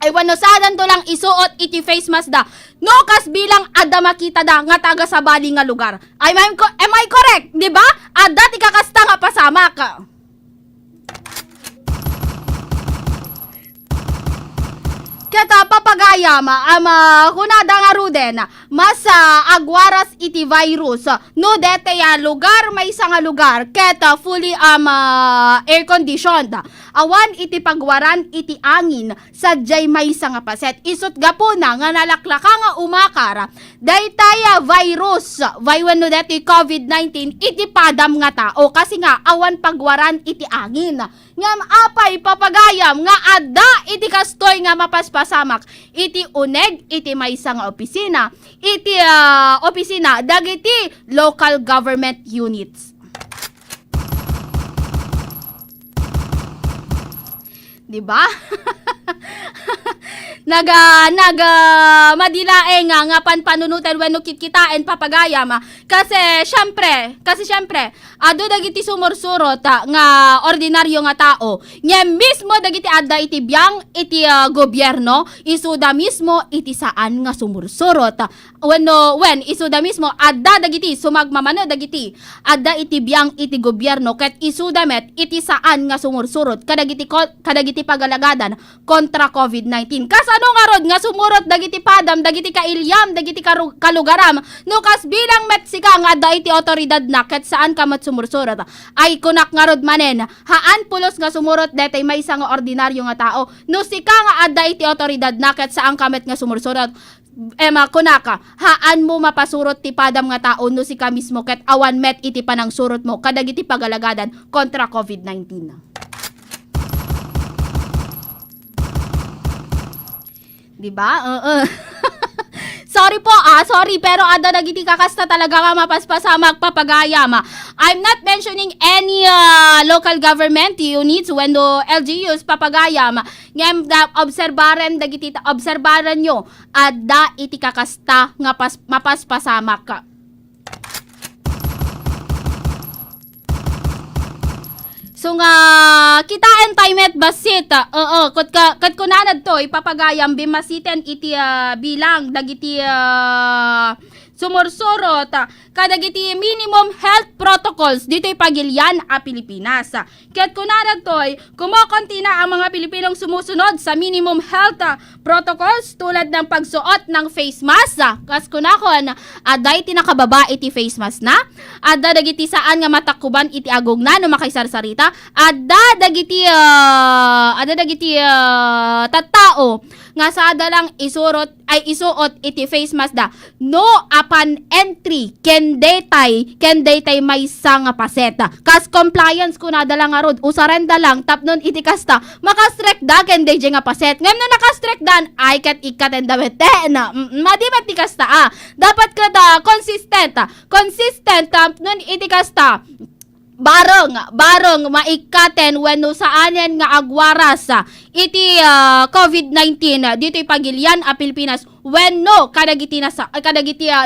C: Ay wano sadan to lang isuot, iti face mask da. No, kas bilang adda makita da, nga taga sa bali nga lugar. Am I correct? Diba? Adda ti kakasta nga pasamak. Kata papagayam, kunada nga ruden, mas agwaras iti virus, no dete lugar, may isang lugar, keta fully air conditioned. Awan iti pagwaran iti angin, sadyay may isang paset. Isot gapo na nga nalaklaka nga umakar, daytaya virus, no dete COVID-19, iti padam nga tao, kasi nga awan pagwaran iti angin. Ngam apay papagayam, nga adda iti kastoy nga mapaspasamak, iti uneg, iti may isang opisina, iti opisina, dagiti local government units. Diba? Madilae nga panpanunutan wenno kitkitain papagayam kasi syempre ado dagiti sumursurot nga ordinaryo nga tao nya mismo dagiti adda iti biyang iti gobyerno isuda mismo iti saan nga sumursurot when isuda mismo adda dagiti sumagmamano dagiti adda iti biyang iti gobyerno ket isuda met iti saan nga sumursurot kadagiti pagalagadan kontra COVID-19. Kasano nga rod nga sumurot dagiti padam, dagiti kailyam, dagiti kalugaram, no kas bilang Meksika nga da iti otoridad na ket saan ka mat sumursurot. Ay kunak nga rod manen, haan pulos nga sumurot detay may isang ordinaryo nga tao, no sika nga adda iti otoridad na ket saan ka met nga sumursurot. Kunaka, haan mo mapasurot ti padam nga tao no sika mismo ket awan met iti panang surot mo kadagiti pagalagadan kontra COVID-19. Diba? Sorry po, sorry, pero ada nagiti kakasta talaga nga mapaspasamak papagayam. I'm not mentioning any local government units when do LGUs papagayam. Ngem obserbaran nyo, ada iti kakasta nga mapaspasamak. So nga kitaan tayo met basit. Kat kunanad to ipapagayam bimasiten iti bilang dagiti sumursurot kadagiti minimum health protocols dito'y pagilyan a Pilipinas. Kaya't kunanad to'y kumokonti na ang mga Pilipinong sumusunod sa minimum health protocols tulad ng pagsuot ng face mask. Kas kunakon, aday tinakababa iti face mask na, ada dagiti saan nga matakuban iti agog na no makaisar-sarita, ada dagiti tattao nga sada lang isuot iti face mask da no apan entry ken daytay may nga paseta kas compliance kuna dala nga rod usaren da lang tapnon iti kasta makastrek da ken day nga paset ngem no nakastrek dan ay kat ikat and dawete na madimat ti kasta dapat kada consistent tapnon iti kasta barong maikaten wenno saanen nga agwaras iti COVID-19 dito'y pagilyan a Pilipinas wenno kadagiti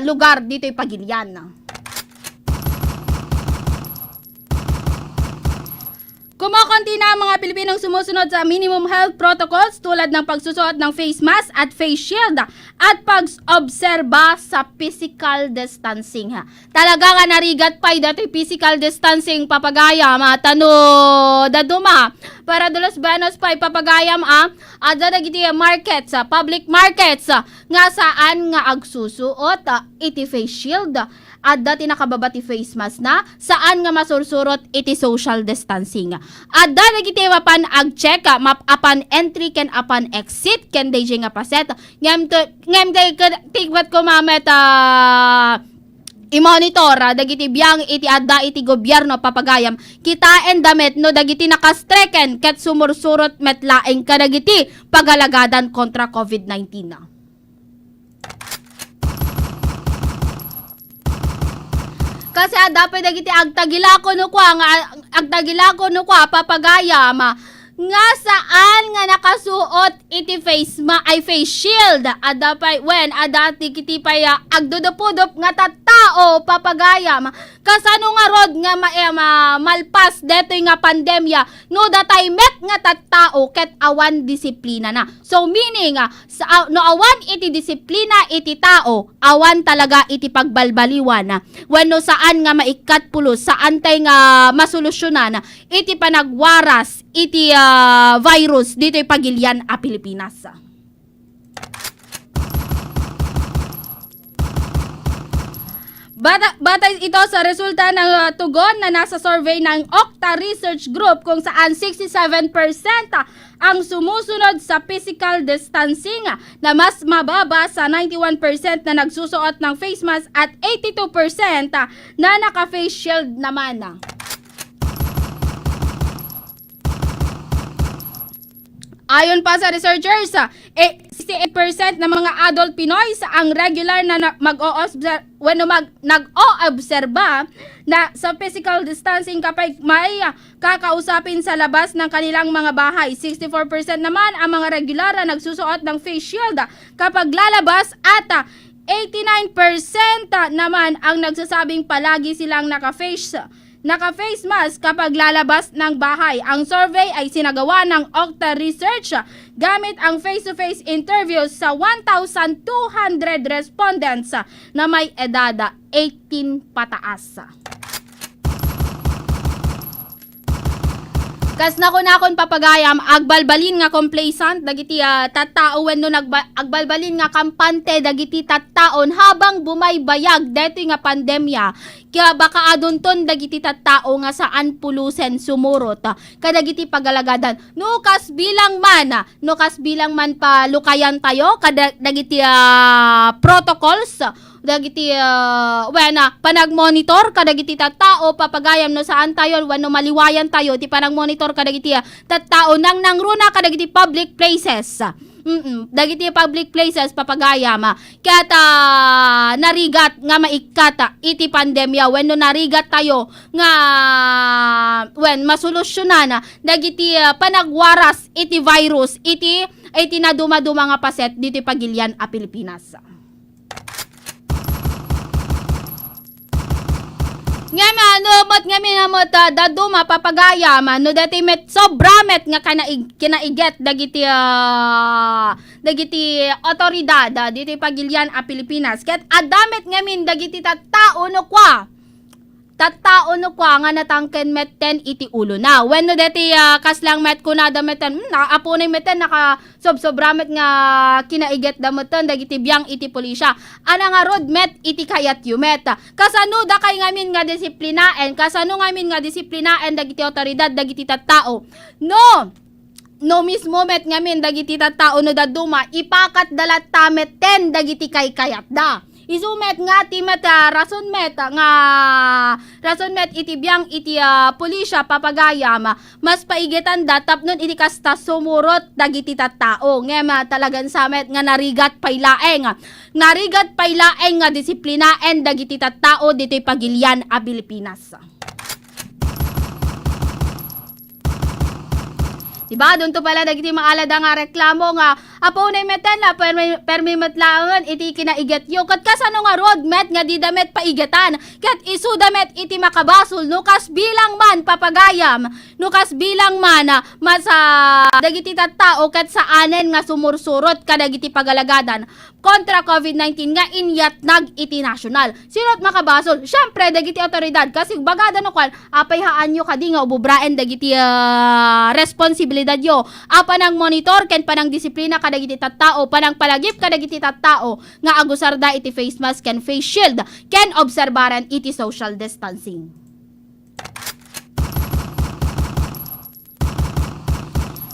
C: lugar dito'y pagilyan. Kumokonti na ang mga Pilipinong sumusunod sa minimum health protocols tulad ng pagsusuot ng face mask at face shield at pag-obserba sa physical distancing. Talaga nga narigat pa dati physical distancing papagayam tano daduma para dulos banos pa papagayam ada dagiti markets public markets nga saan nga agsusuot iti face shield at dati nakababa ti face mask na saan nga masursurot iti social distancing. At dati kiti mapan ag-check apan entry ken apan exit ken day nga paset. Ngem day tigwat ko mamet i-monitor dagiti biyang iti adda iti gobyerno papagayam kitaen damet no dagiti nakastreken ket sumursurot met laeng kadagiti pagalagadan kontra COVID-19 na. Kasi dapat dagiti agtagilako no kwa papagayam nga saan nga nakasuot iti face shield adapay adati kiti paya agdudupudop nga tattao papagayam kasano nga rod nga malpas detoy nga pandemya no datay met nga tattao ket awan disiplina na. So meaning no awan iti disiplina iti tao awan talaga iti pagbalbaliwan wenno saan nga maikat pulos saan tay nga masolusyonan iti panagwaras iti virus dito'y pagilyan a Pilipinas. Batay ito sa resulta ng tugon na nasa survey ng Okta Research Group kung saan 67% ang sumusunod sa physical distancing na mas mababa sa 91% na nagsusuot ng face mask at 82% na naka-face shield naman. Ayon pa sa researchers, 68% ng mga adult Pinoy ang regular na nag-o-obserba na sa physical distancing kapag may kakausapin sa labas ng kanilang mga bahay. 64% naman ang mga regular na nagsusuot ng face shield kapag lalabas at 89% naman ang nagsasabing palagi silang naka-face mask kapag lalabas ng bahay. Ang survey ay sinagawa ng Okta Research gamit ang face-to-face interviews sa 1,200 respondents na may edad 18 pataas. Kas nakon papagayam agbalbalin nga complacent dagiti tattao wenno agbalbalin nga kampante dagiti tattaon habang bumaybayag detoy nga pandemya kaya baka adunton dagiti tattao nga saan pulusen sumurot kadagiti pagalagadan no kas bilang man palukayan tayo kadagiti protocols dagiti panagmonitor kadagiti tattao papagayam no saan tayo wenno maliwayan tayo ti panagmonitor kadagiti tattao nang nangruna kadagiti public places. Dagiti public places papagayam ket narigat nga maikat iti pandemya wenno narigat tayo nga masolusyonan dagiti panagwaras iti virus iti naduma-duma nga paset diti pagilyan a Pilipinas. Nga mat daduma papagayam no dati met sobra met nga kinaiget dagiti otoridad dito pagilian a Pilipinas ket adamet ngamin dagiti tattao no kwa nga natangken met ten iti ulo na. When no deti kaslang met kunada meten naapo na meten naka sobra met nga kinaiget da meten dagiti biyang iti pulisya. Ana nga road met iti kayat yumet. Kasano da kay ngamin nga disiplinaen, kasano ngamin nga disiplinaen dagiti otoridad dagiti tattao. No mismo met ngamin dagiti tattao no daduma ipakat dalat tamet ten dagiti kay kayat da. Isumet nga timet rason met iti biyang iti pulisya papagayam mas paigetan da tapnon iti kasta sumurot dagiti tattao ngem talagan samet nga narigat paylaeng nga disiplinaen dagiti tattao ditoy pagilian a Pilipinas. Diba? Doon to pala dagiti maalada nga reklamo nga apo na meten na permi matlangan iti kinaiget yo. Kat kasano nga road met nga di damet paigatan. Kat isu damet iti makabasol nukas bilang man papagayam. Nukas bilang man masa dagiti tattao kat saanen nga sumursurot kadagiti pagalagadan kontra COVID-19 nga inyatnag iti nasyonal. Sinot makabasol? Syempre dagiti otoridad kasi bagada no kwan apayhaan nyo kadi nga ububraen dagiti responsibilidad yo. Panang monitor ken panang disiplina kadagiti tattao, panang palagip kadagiti tattao nga agusarda iti face mask ken face shield ken obserbaran iti social distancing.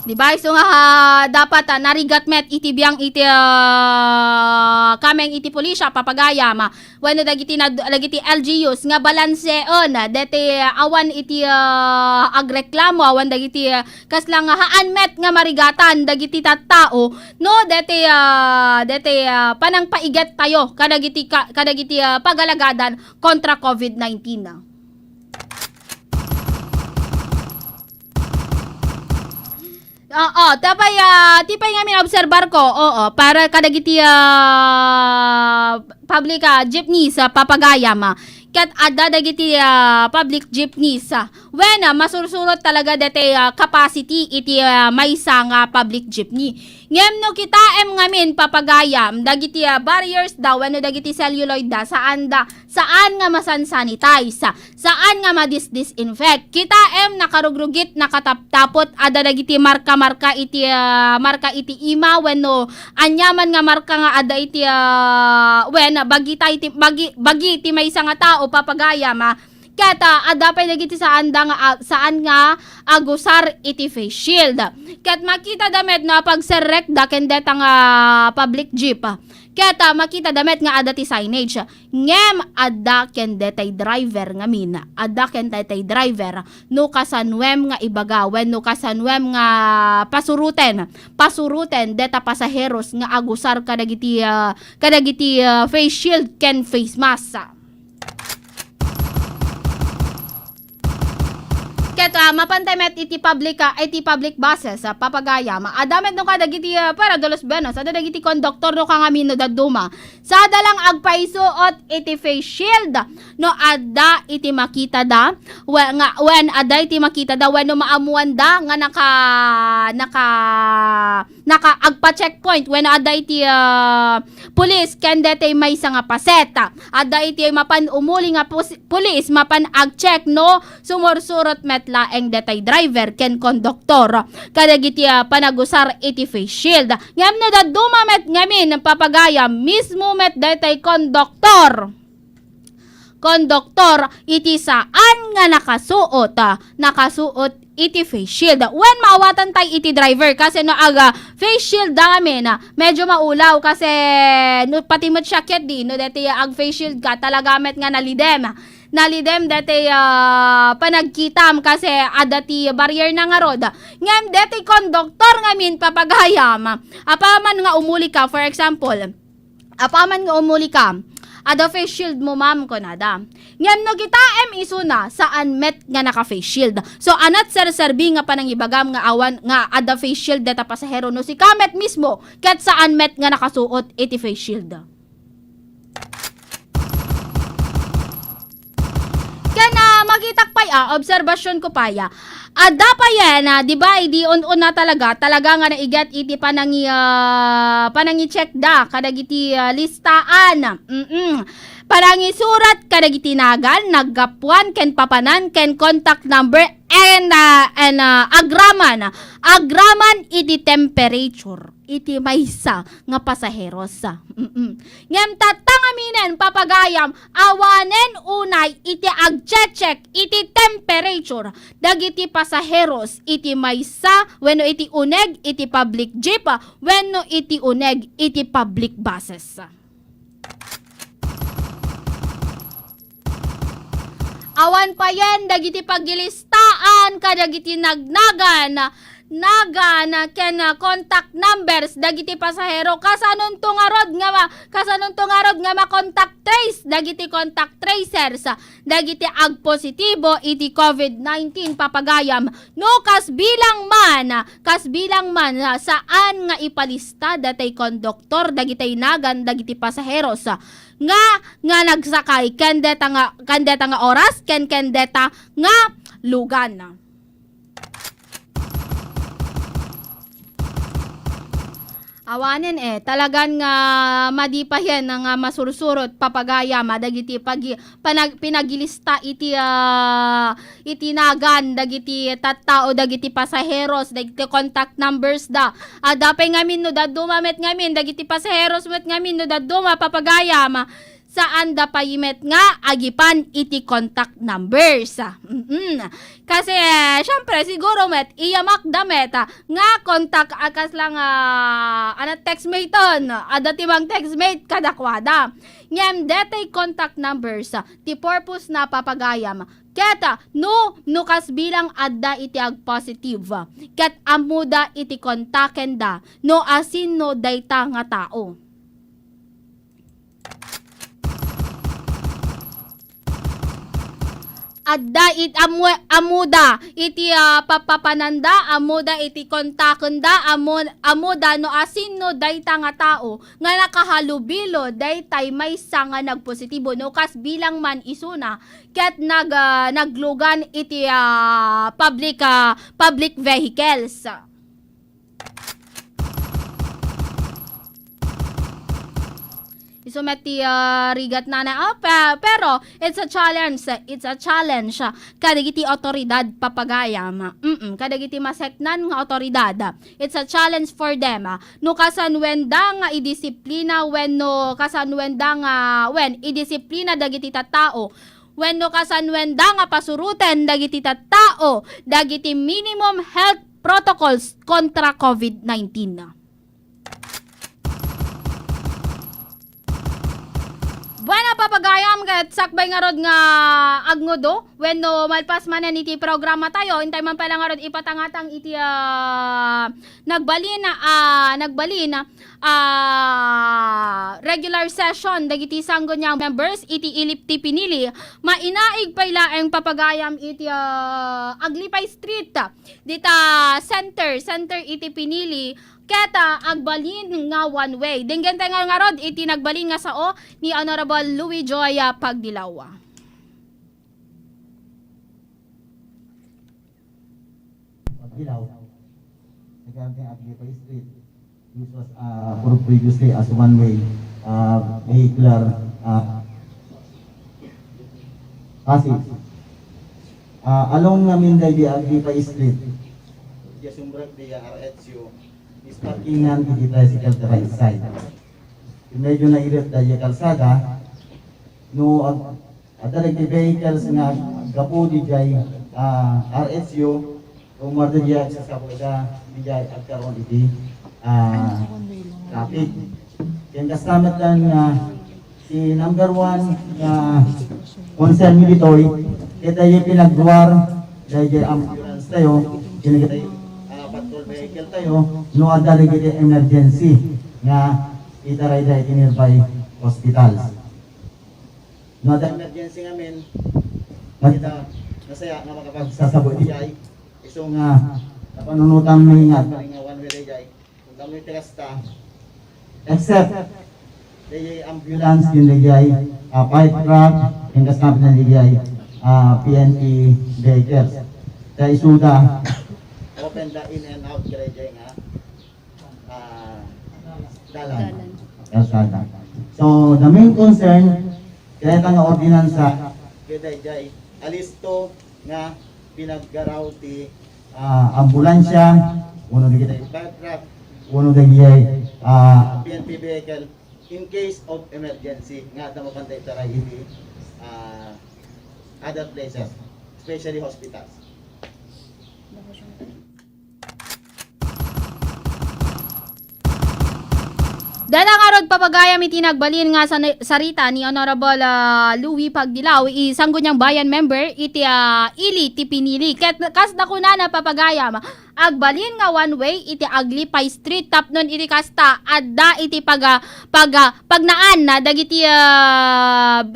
C: Diba? So nga dapat narigat met iti biyang iti kameng iti pulisya papagayam wenno dagiti LGUs nga balanseon dete awan iti agreklamo awan dagiti kaslang haan met nga marigatan dagiti tattao no dete panang paiget tayo kadagiti pagalagadan kontra COVID-19 na. Tipay nga minobserbar ko, para kadagiti public jeepneys papagayam. Kat adda dagiti public jeepneys. When masursurot talaga dete capacity iti maysa nga public jeepney. Ngem no kita ngamin papagayam dagiti barriers daw wenno dagiti celluloid da saan nga masansanitize, saan nga madis-disinfect. Kita nakarugrugit nakataptapot ada dagiti marka iti ima wenno anyaman nga marka nga ada iti bagi iti maysa nga tao papagayam kata adapay dagiti saan nga agusar iti face shield. Kat makita damet na pagserrek da ken deta nga public jeep. Kata makita damet nga ada ti signage. Ngem ada ken detay driver ngamin. Ada ken detay driver no kasanwem nga ibagawen no kasanwem nga pasuruten deta pasaheros nga agusar kadagiti face shield ken face mask. Ket mapantay met iti public buses papagayam adamet no kadagiti para dolos benos ada dagiti konduktor no kangamino daduma sa dalang agpaisuot iti face shield no ada iti makita da when ada iti makita da when no maamuan da nga naka agpa-checkpoint when ada iti police ken dete may nga paseta ada iti mapan umuli nga police mapan ag-check no sumursurot met laeng detay driver ken konduktor kadagiti panagusar iti face shield. Ngem no daduma met ngamin papagayam mismo met detay konduktor iti saan nga nakasuot iti face shield. When maawatan tay iti driver kasi no aga face shield namin medyo maulaw kasi no pati met jacket di no deti ag face shield ka talaga met nga nalidem dati panagkitam kasi adati barrier na nga rod. Ngem dati konduktor ngamin papagayam. Apaman nga umuli ka, for example, ada face shield mo ma'am ko nada. Ngem no kita isuna saan met nga naka face shield. So anat serserbi nga panang ibagam nga awan nga ada face shield data pasahero no si kamet mismo ket saan met nga nakasuot iti face shield. magitak pa obserbasyon ko pa ada pa yan, di ba, di on na talaga nga naigat iti panangi check da, kadagiti listaan, panangi surat, kadagiti nagan, naggapuan, ken papanan, ken contact number, and agraman iti temperature, iti maysa nga pasaheros. Ngem tatangaminen papagayam, awanen unay iti agcheck iti temperature, dagiti pasaheros iti maysa, wenno iti uneg iti public jeep, wenno iti uneg iti public buses. Awan pa yan, dagiti pagilistaan, kadagiti nagnagan, ken contact numbers, dagiti pasahero, kasanon tungarod nga ma-contact trace, dagiti contact tracers, dagiti agpositibo, iti COVID-19 papagayam, no kasbilang man, saan nga ipalista, datay konduktor, dagiti nagan, dagiti pasaheros, nga nagsakay kandeta nga oras kandeta nga lugan. Awanin talagan nga madipa yan nga masursurot papagaya dagiti pinagilista iti nagan, dagiti tattao, dagiti pasaheros, dagiti contact numbers da. Dapay ngamin no daduma met ngamin, dagiti pasaheros met ngamin no daduma papagaya saan da payimet nga agipan iti contact numbers. Kasi syempre siguro met iyamak damet nga contact akas lang textmate on, dati bang textmate kadakwada. Ngem detay contact numbers ti purpose na papagayam keta no kasbilang adda iti ag positive ket amuda iti kontaken da no asin no dayta nga tao. Adda amuda iti papapananda, amuda iti kontakenda, amuda no asin no dayta nga tao nga nakahalubilo daytay maysa nga nagpositibo no kas bilang man isuna ket naglugan iti public vehicles. Isumeti rigat na pero it's a challenge kadagiti otoridad papagayam, kadagiti maseknan nga otoridad, it's a challenge for them no kasanwenda nga idisiplina wenno kasanwenda nga idisiplina dagiti tattao, wenno kasanwenda nga pasuruten dagiti tattao dagiti minimum health protocols kontra COVID-19. Bueno, papagayam ket sakbay nga rod nga agnodo wenno malpas manen iti programa tayo, intay man pala nga rod ipatangatang iti nagbalin regular session dagiti sanggo niya members iti ilip ti pinili mainaig paylaeng papagayam iti Aglipay Street dita center iti pinili keta agbalin nga one way. Dinggen tayo nga rod iti nagbalin nga sao ni Honorable Louie Joy Pagdilaw.
D: Pagdilaw, nagkakaroon Aglipay Street. This was approved previously as one way vehicular passage. Along namin di Aglipay Street, sumbrag di RHU, is parkingan iti tricycle the right side. Medyo nairit dahil kalsada, no adalag vehicles nga gapu di jay RHU, umar di jay sa sabuda di jay agkaroon iti traffic. Yan kastamat lang si number 1 concern militory, kita yung pinagduwar dahil ambulance tayo, kinagitay patrol vehicle tayo, no ada lagi emergency nga itaray da iti nearby hospitals. No ada emergency ngamin, kita nasaya nga makapagsasabot di jay, iso nga napanunutan mo ingat, nga one way di jay, kung kami tirasta, except di ambulance din di jay, fire truck, yung kasapit na di jay, PNP vehicles. Sa isuda, open the in and out garage nga dalan. Kalsada. So, the main concern, kaya nga ordinansa, kaya alisto nga pinaggaraw ti ambulansya, uno di kita fire truck, uno di PNP vehicle in case of emergency nga damo kantay taray iti other places, especially hospitals.
C: Dalang arod papagayam iti nagbalin nga sa sarita ni Honorable Louie Pagdilaw, isang gunyang bayan member iti ili ti pinili. Kas na kuna na papagayam, agbalin nga one way iti Aglipay Street tapnon iti kasta adda iti pagnaan na dagiti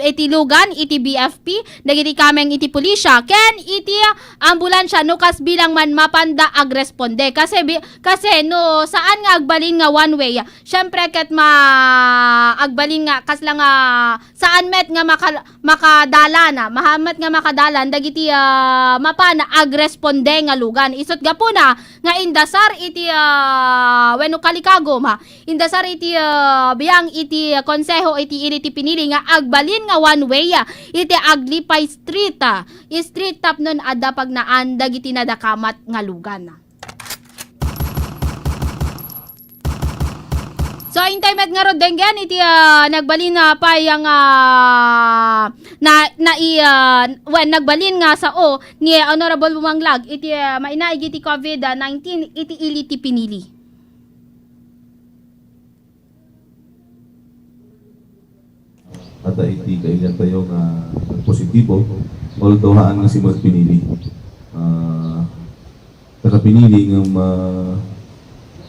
C: iti lugan iti BFP dagiti kameng iti pulisya ken iti ambulansya no kas bilang man mapanda agresponde kasi no saan nga agbalin nga one way syempre ket agbalin nga kas lang saan met nga makadala na mahamet nga makadalan dagiti mapana agresponde nga lugan isot gapuna nga indasar iti wenno kalikagom indasar iti biyang iti konseho iti ili ti pinili nga agbalin nga one way iti Aglipay Street street tapnon adda pagnaan dagiti nadakamat nga lugan. So, intay met nga rod denggan iti nagbalin na pa yung nagbalin nga sa ni Honorable Bumanglag iti mainaig iti COVID-19 iti ili ti pinili.
G: At iti kailan tayo nga positibo although haan nga si Mag pinili. Pinili ng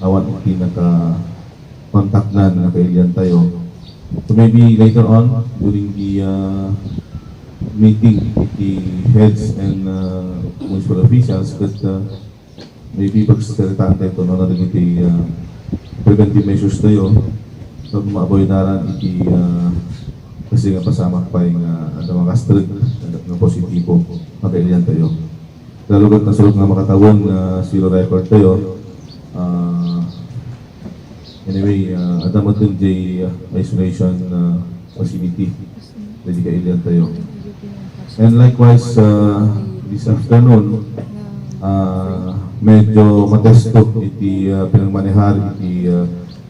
G: awan iti contact na kailan tayo. So maybe later on during the meeting with the heads and municipal officials that maybe pagsasalitaan tayo na natin iti preventive measures tayo so maaboy naran iti kasi nga pasama pa yung mga kastrig na positibo na kailan tayo. Lalo kat nasulog nga makatawon na zero record tayo. Anyway, adamat yung isolation facility. Pwede kailan tayo. And likewise, this afternoon, medyo matesto iti pinangmanehar iti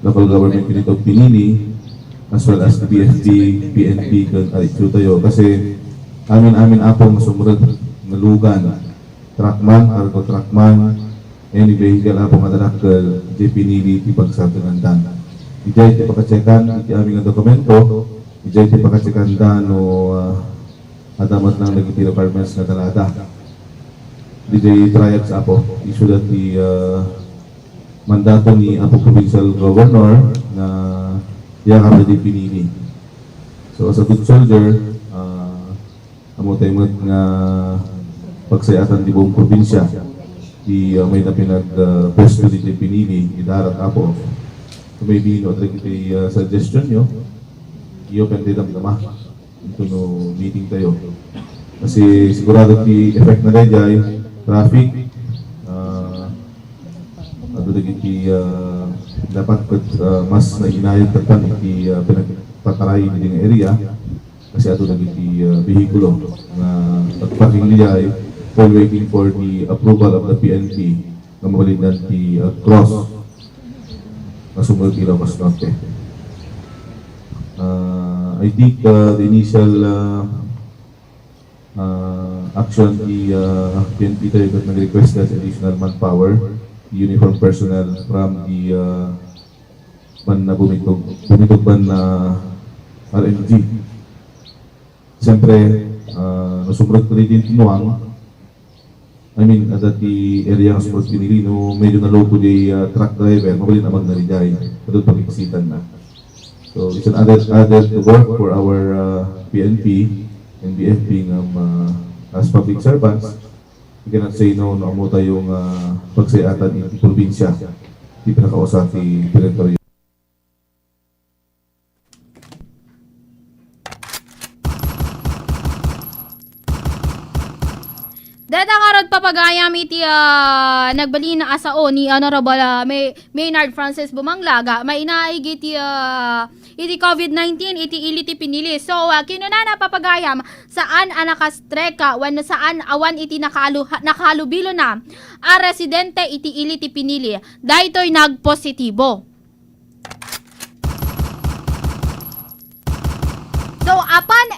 G: local government unit of Pinili as well as the BFP, PNP, kan Aritsu tayo. Kasi amin apong sumurad na lugan, truckman, cargo truckman, any vehicle apong madalakal di pinili iti pagsabdangan. Ijay iti pakatsekan iti aming dokumento, ijay iti pakatsekan no adamat ng nagiti requirements na talada. Ijay triads apo, isulat ti mandato ni Apo Provincial Governor na iya kami di pinili. So as a good soldier, amo tayo nga pagsayatan di buong probinsya. May na pinag-pwesto dito pinili, idarat apo. So maybe iti suggestion nyo, i-open tayo damdama. Ito no meeting tayo. Kasi sigurado ti effect na dayjay, traffic, ato iti dapat mas naginayad tatan iti pinagpataray iti nga area. Kasi ato iti vehikulo na pagparking niya ay while waiting for the approval of the PNP na mabalinan the cross na sumunod Ilocos Norte. I think the initial action the PNP tayo that nag-request that additional manpower, uniform personnel from the ban na bumitog ban na RMG. Siyempre, nasumunod ko rin tinuang that the area ng support pinili, no, medyo naloko di truck driver, mabali na magnarijay, doon pag-iksitan na. So, it's an added work for our PNP and BFP as public servants. We cannot say no, amo tayong pagsayatan ng probinsya, di pinakausap ni Director.
C: papagayam iti nagbali na asao ni Honorable Maynard Francis Bumanglaga, mainaig iti COVID-19 iti iliti pinili. So kinunana papagayam saan nakastreka when saan awan iti nakahalubilo na a residente iti iliti pinili. Daytoy nagpositibo. So, upon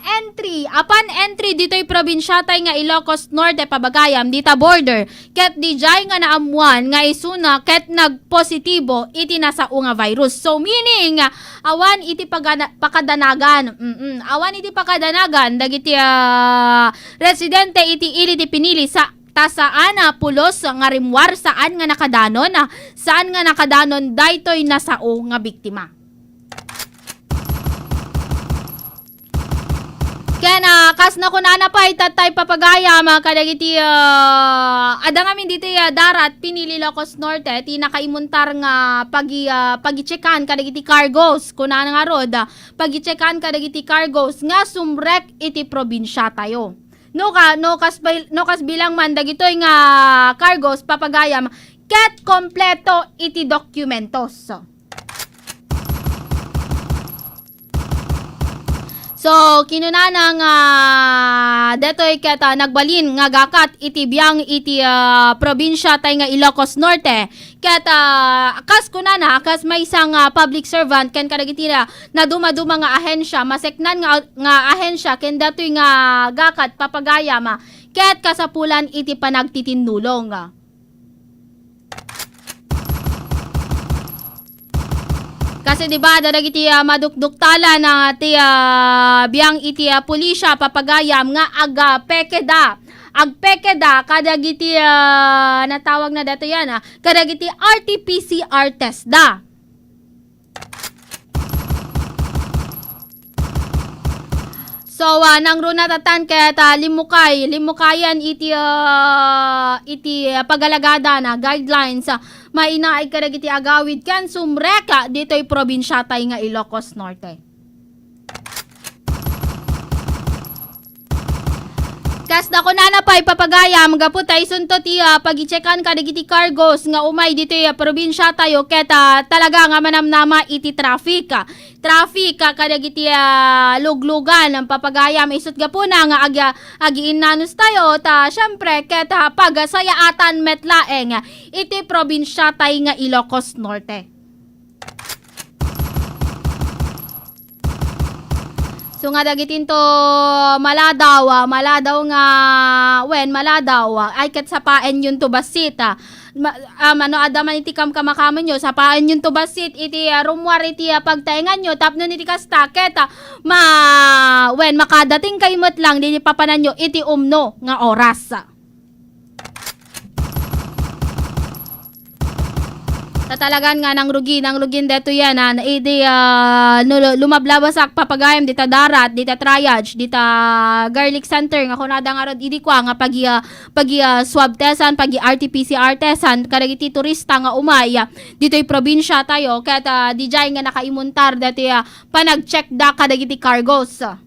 C: entry dito'y probinsya tay nga Ilocos Norte pabagayam, dita border, ket dijay nga naamuan nga isuna ket nagpositibo iti nasa nga virus. So, meaning, awan iti pakadanagan, dagiti residente iti ili ti pinili sa saan pulos nga rimwar, saan nga nakadanon, daytoy nasao nga biktima. Kaya kas na kunana pa itatay papagaya kadagiti adang amin dito darat pinili Ilocos Norte ti nakaimuntar nga pagi-checkan kadagiti cargos kunana nga rod pagi-checkan kadagiti cargos nga sumrek iti probinsya tayo. No kas bilang man dagitoy nga cargos papagayam ket kompleto iti dokumentos. So, kinunana nga detoy ket nagbalin nga gakat iti biyang iti probinsya tay nga Ilocos Norte. Ket kas kunana kas may isang public servant ken kadagiti na dumaduma nga ahensya, maseknan nga ahensya ken detoy nga gakat papagayam ket kasapulan iti panagtitinulong. Kasi diba dadagiti madukduktala na ti biyang iti pulisya papagayam nga agpekeda kadagiti natawag na dato yan kadagiti RT-PCR test da. So nang runatatan ket limukayan iti pagalagada na guidelines mainaay kadagiti agawid ken sumreka ditoy probinsya tay nga Ilocos Norte. Kas na kunana pa ipapagayam gaputay sunto ti pagi-checkan kadagiti cargos nga umay ditoy probinsya tayo ket talaga nga manamnama iti traffic kadagiti luglugan ang papagayam isut gapuna nga agiin nanos tayo ta syempre ket pagasayaatan metlaeng iti probinsya tay nga Ilocos Norte. So nga dagitin to maladaw nga ay ket sapaen yun to basit adaman iti kamkamakaman nyo sapaen yun to basit iti rumwar iti pagtaengan nyo tapno iti kastaket makadating kaymot lang di papanan nyo iti umno nga oras. Tatalagan nga nang rugin deto yan lumablabasak papagayam dita darat dita triage dita garlic center nga kunada nga rod idi kwa nga pagi swab testan pagi RT-PCR testan kadagiti turista nga umay ditoy probinsya tayo ket dijay nga nakaimuntar dati panag-check da kadagiti cargos.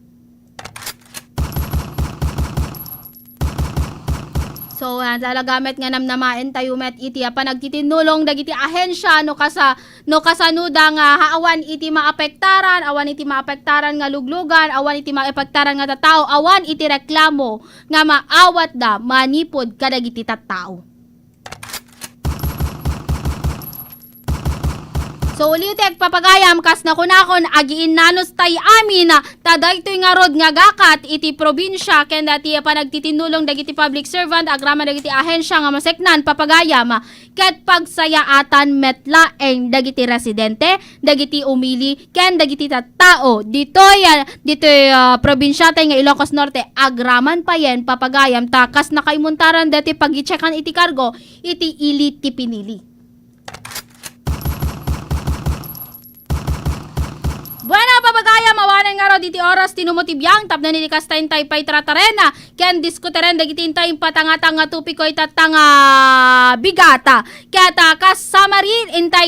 C: So, talagamit nga namnamaen tayo met iti panagtitinulong dagiti ahensya no kasanuda nga awan iti maapektaran nga luglugan, awan iti maapektaran nga tattao, awan iti reklamo nga maawat da manipod kadagiti tattao. So ulitek papagayam kas na kunakon agiin nanos tay amin tadaytoy nga rod nga gakat iti probinsya ken dati panagtitinulong dagiti public servant agraman dagiti ahensya nga maseknan papagayam ket pagsayaatan metlaeng dagiti residente dagiti umili ken dagiti tattao ditoy probinsya tay nga Ilocos Norte agraman payen papagayam takas nakaimuntaran dati pagi-checkan iti kargo iti ili ti pinili. Buena papagaya mawanan nga ro diti oras tinumutibiyang tapno ni kastay tay pay tratarena ken diskuteren dagiti intay patangatang nga tupikoy tatanga bigata ket kas samarin intay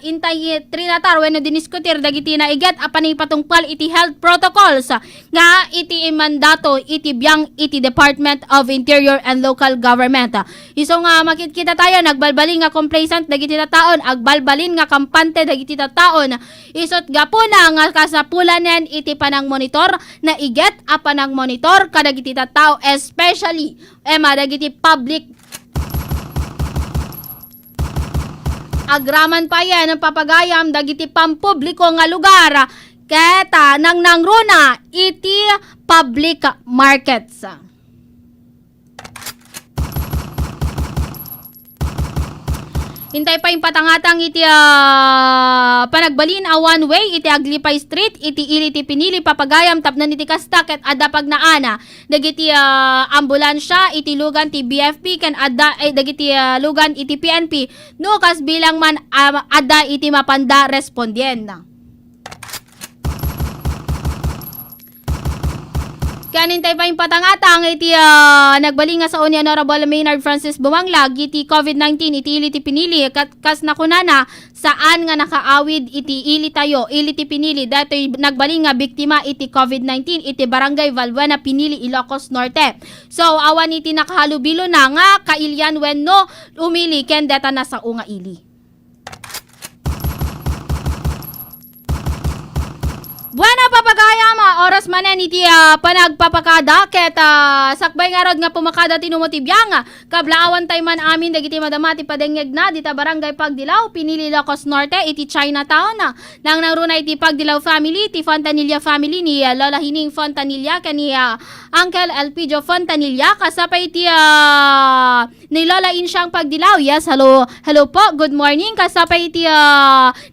C: intay trinatar wenno diniskutir dagiti na iget apan ipatungpal iti health protocols nga iti mandato iti biyang iti Department of Interior and Local Government. Iso nga makikita tayo nagbalbalin nga complacent dagiti taon, agbalbalin nga kampante dagiti taon. Isot gapuna nga kasapulanen iti panang monitor na iget apan ang monitor kadagiti tao, especially dagiti public agraman pa yan ang papagayam dagiti pampubliko nga lugar keta nang nangruna iti public markets. Hintay pa yung patangatang iti panagbalin a one way iti Aglipay Street iti ili ti pinili papagayam tapnan iti kastak ket adda pagnaana dagiti ambulansya iti lugan ti BFP ken adda dagiti lugan iti PNP no kas bilang man adda iti mapanda respondyen. Kanintay pa yung patangatang iti nagbaling nga sa ni Honorable Maynard Francis Bumanglag iti COVID-19 iti ili ti pinili kas nakunana saan nga nakaawid iti ili tayo ili ti pinili datoy nagbaling nga biktima iti COVID-19 iti Barangay Valbuena Pinili Ilocos Norte. So awan iti nakahalubilo na nga kailyan wenno umili ken deta na sa unga ili. Buena papagayam, oras manen iti panagpapakada ket sakbay nga rod nga pumakada tinumotibiyang kablaawan tay man amin dagiti madamati padengeg na dita Barangay Pagdilaw Pinili Ilocos Norte iti Chinatown nang naruna iti Pagdilaw family iti Fontanilla family ni Lola Hining Fontanilla kani Uncle Elpidio Fontanilla kasapay iti ni Lola Insyang Pagdilaw. Yes, hello po, good morning. Kasapay iti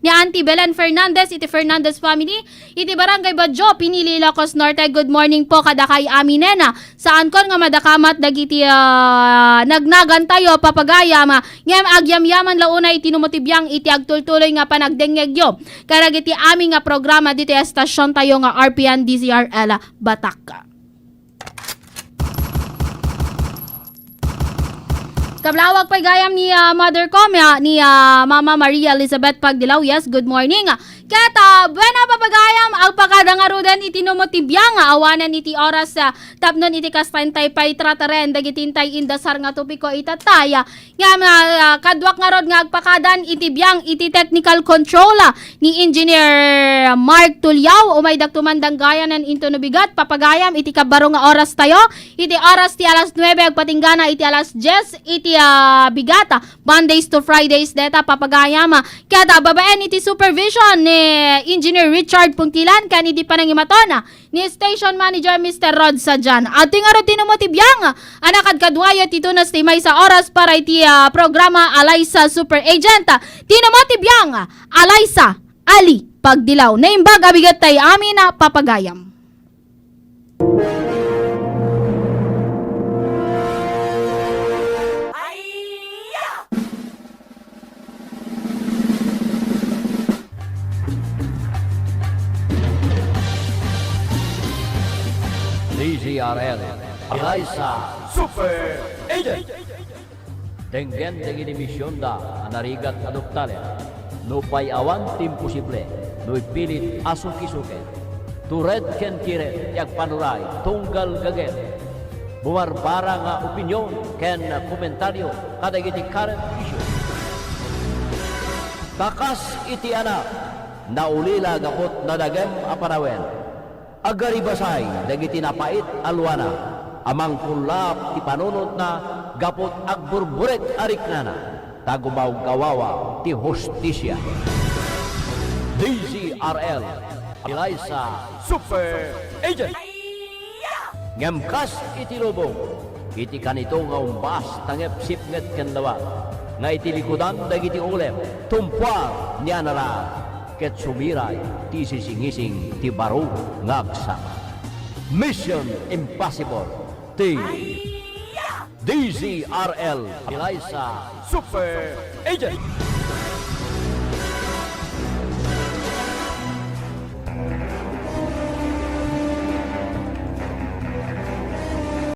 C: ni Auntie Belen Fernandez iti Fernandez family iti Barangay Badjo Pinili Ilocos Norte. Good morning po kada kay aminen saan kon nga madakamat dagiti nagnagan tayo papagayam ngem agyamyaman launa iti numotibiyang iti agtultuloy nga panagdengegyo karag iti aming nga programa dito estasyon tayo nga RPN DZRL Batak. Kablawag pa'y gayam ni Mother Comia ni Mama Maria Elizabeth Pagdilaw. Yes, good morning. Keta, buena papagayam, agpakadang aruden iti numotibiyang awanan iti oras tapnon iti kastantay pa'y trataren dagitintay indasar nga tupiko itataya. Nga kadwak nga rod nga agpakadan iti biyang iti technical control ni Engineer Mark Tulyaw umay daktumandang gayanan into nubigat papagayam iti kabaro nga oras tayo iti oras ti alas 9 agpatinggana iti alas 10 iti bigata Mondays to Fridays deta papagayam keta babaen iti supervision ni Engineer Richard Puntilan kan iti panangimatona ni Station Manager Mr. Rod Sajan. Ating araw tinumotibiyang anakad kadwaya titunas ti may sa oras para iti programa Alaysa Super Agent. Tinumotibiyang Alaysa Ali Pagdilaw. Naimbag abigat tay amin papagayam.
T: DZRL Alaysa
K: Super Agent.
T: Tenggen dagiti misyon da anarigat adoptalya no pay awan timposible no pilit asukisuken tured ken kire yak panuray tunggal gaget bumarbara nga opinyon ken komentaryo kadagiti current issue takas iti anak naulila gakot nadagem aparawen agaribasay dagiti napait alwana amang kulap ti panunot na gapot agburburet ariknana tagumaw gawawa ti hustisya. DZRL Alaysa
K: Super Agent.
T: Ngemkas iti lubong iti kanito nga umbas tangep sipnget ken lawat nga iti likudan dagiti ulep tumpar niya nara ket sumiray ti sisingising ti baro ngagsama. Mission Impossible ti DZRL Alaysa
K: Super Agent.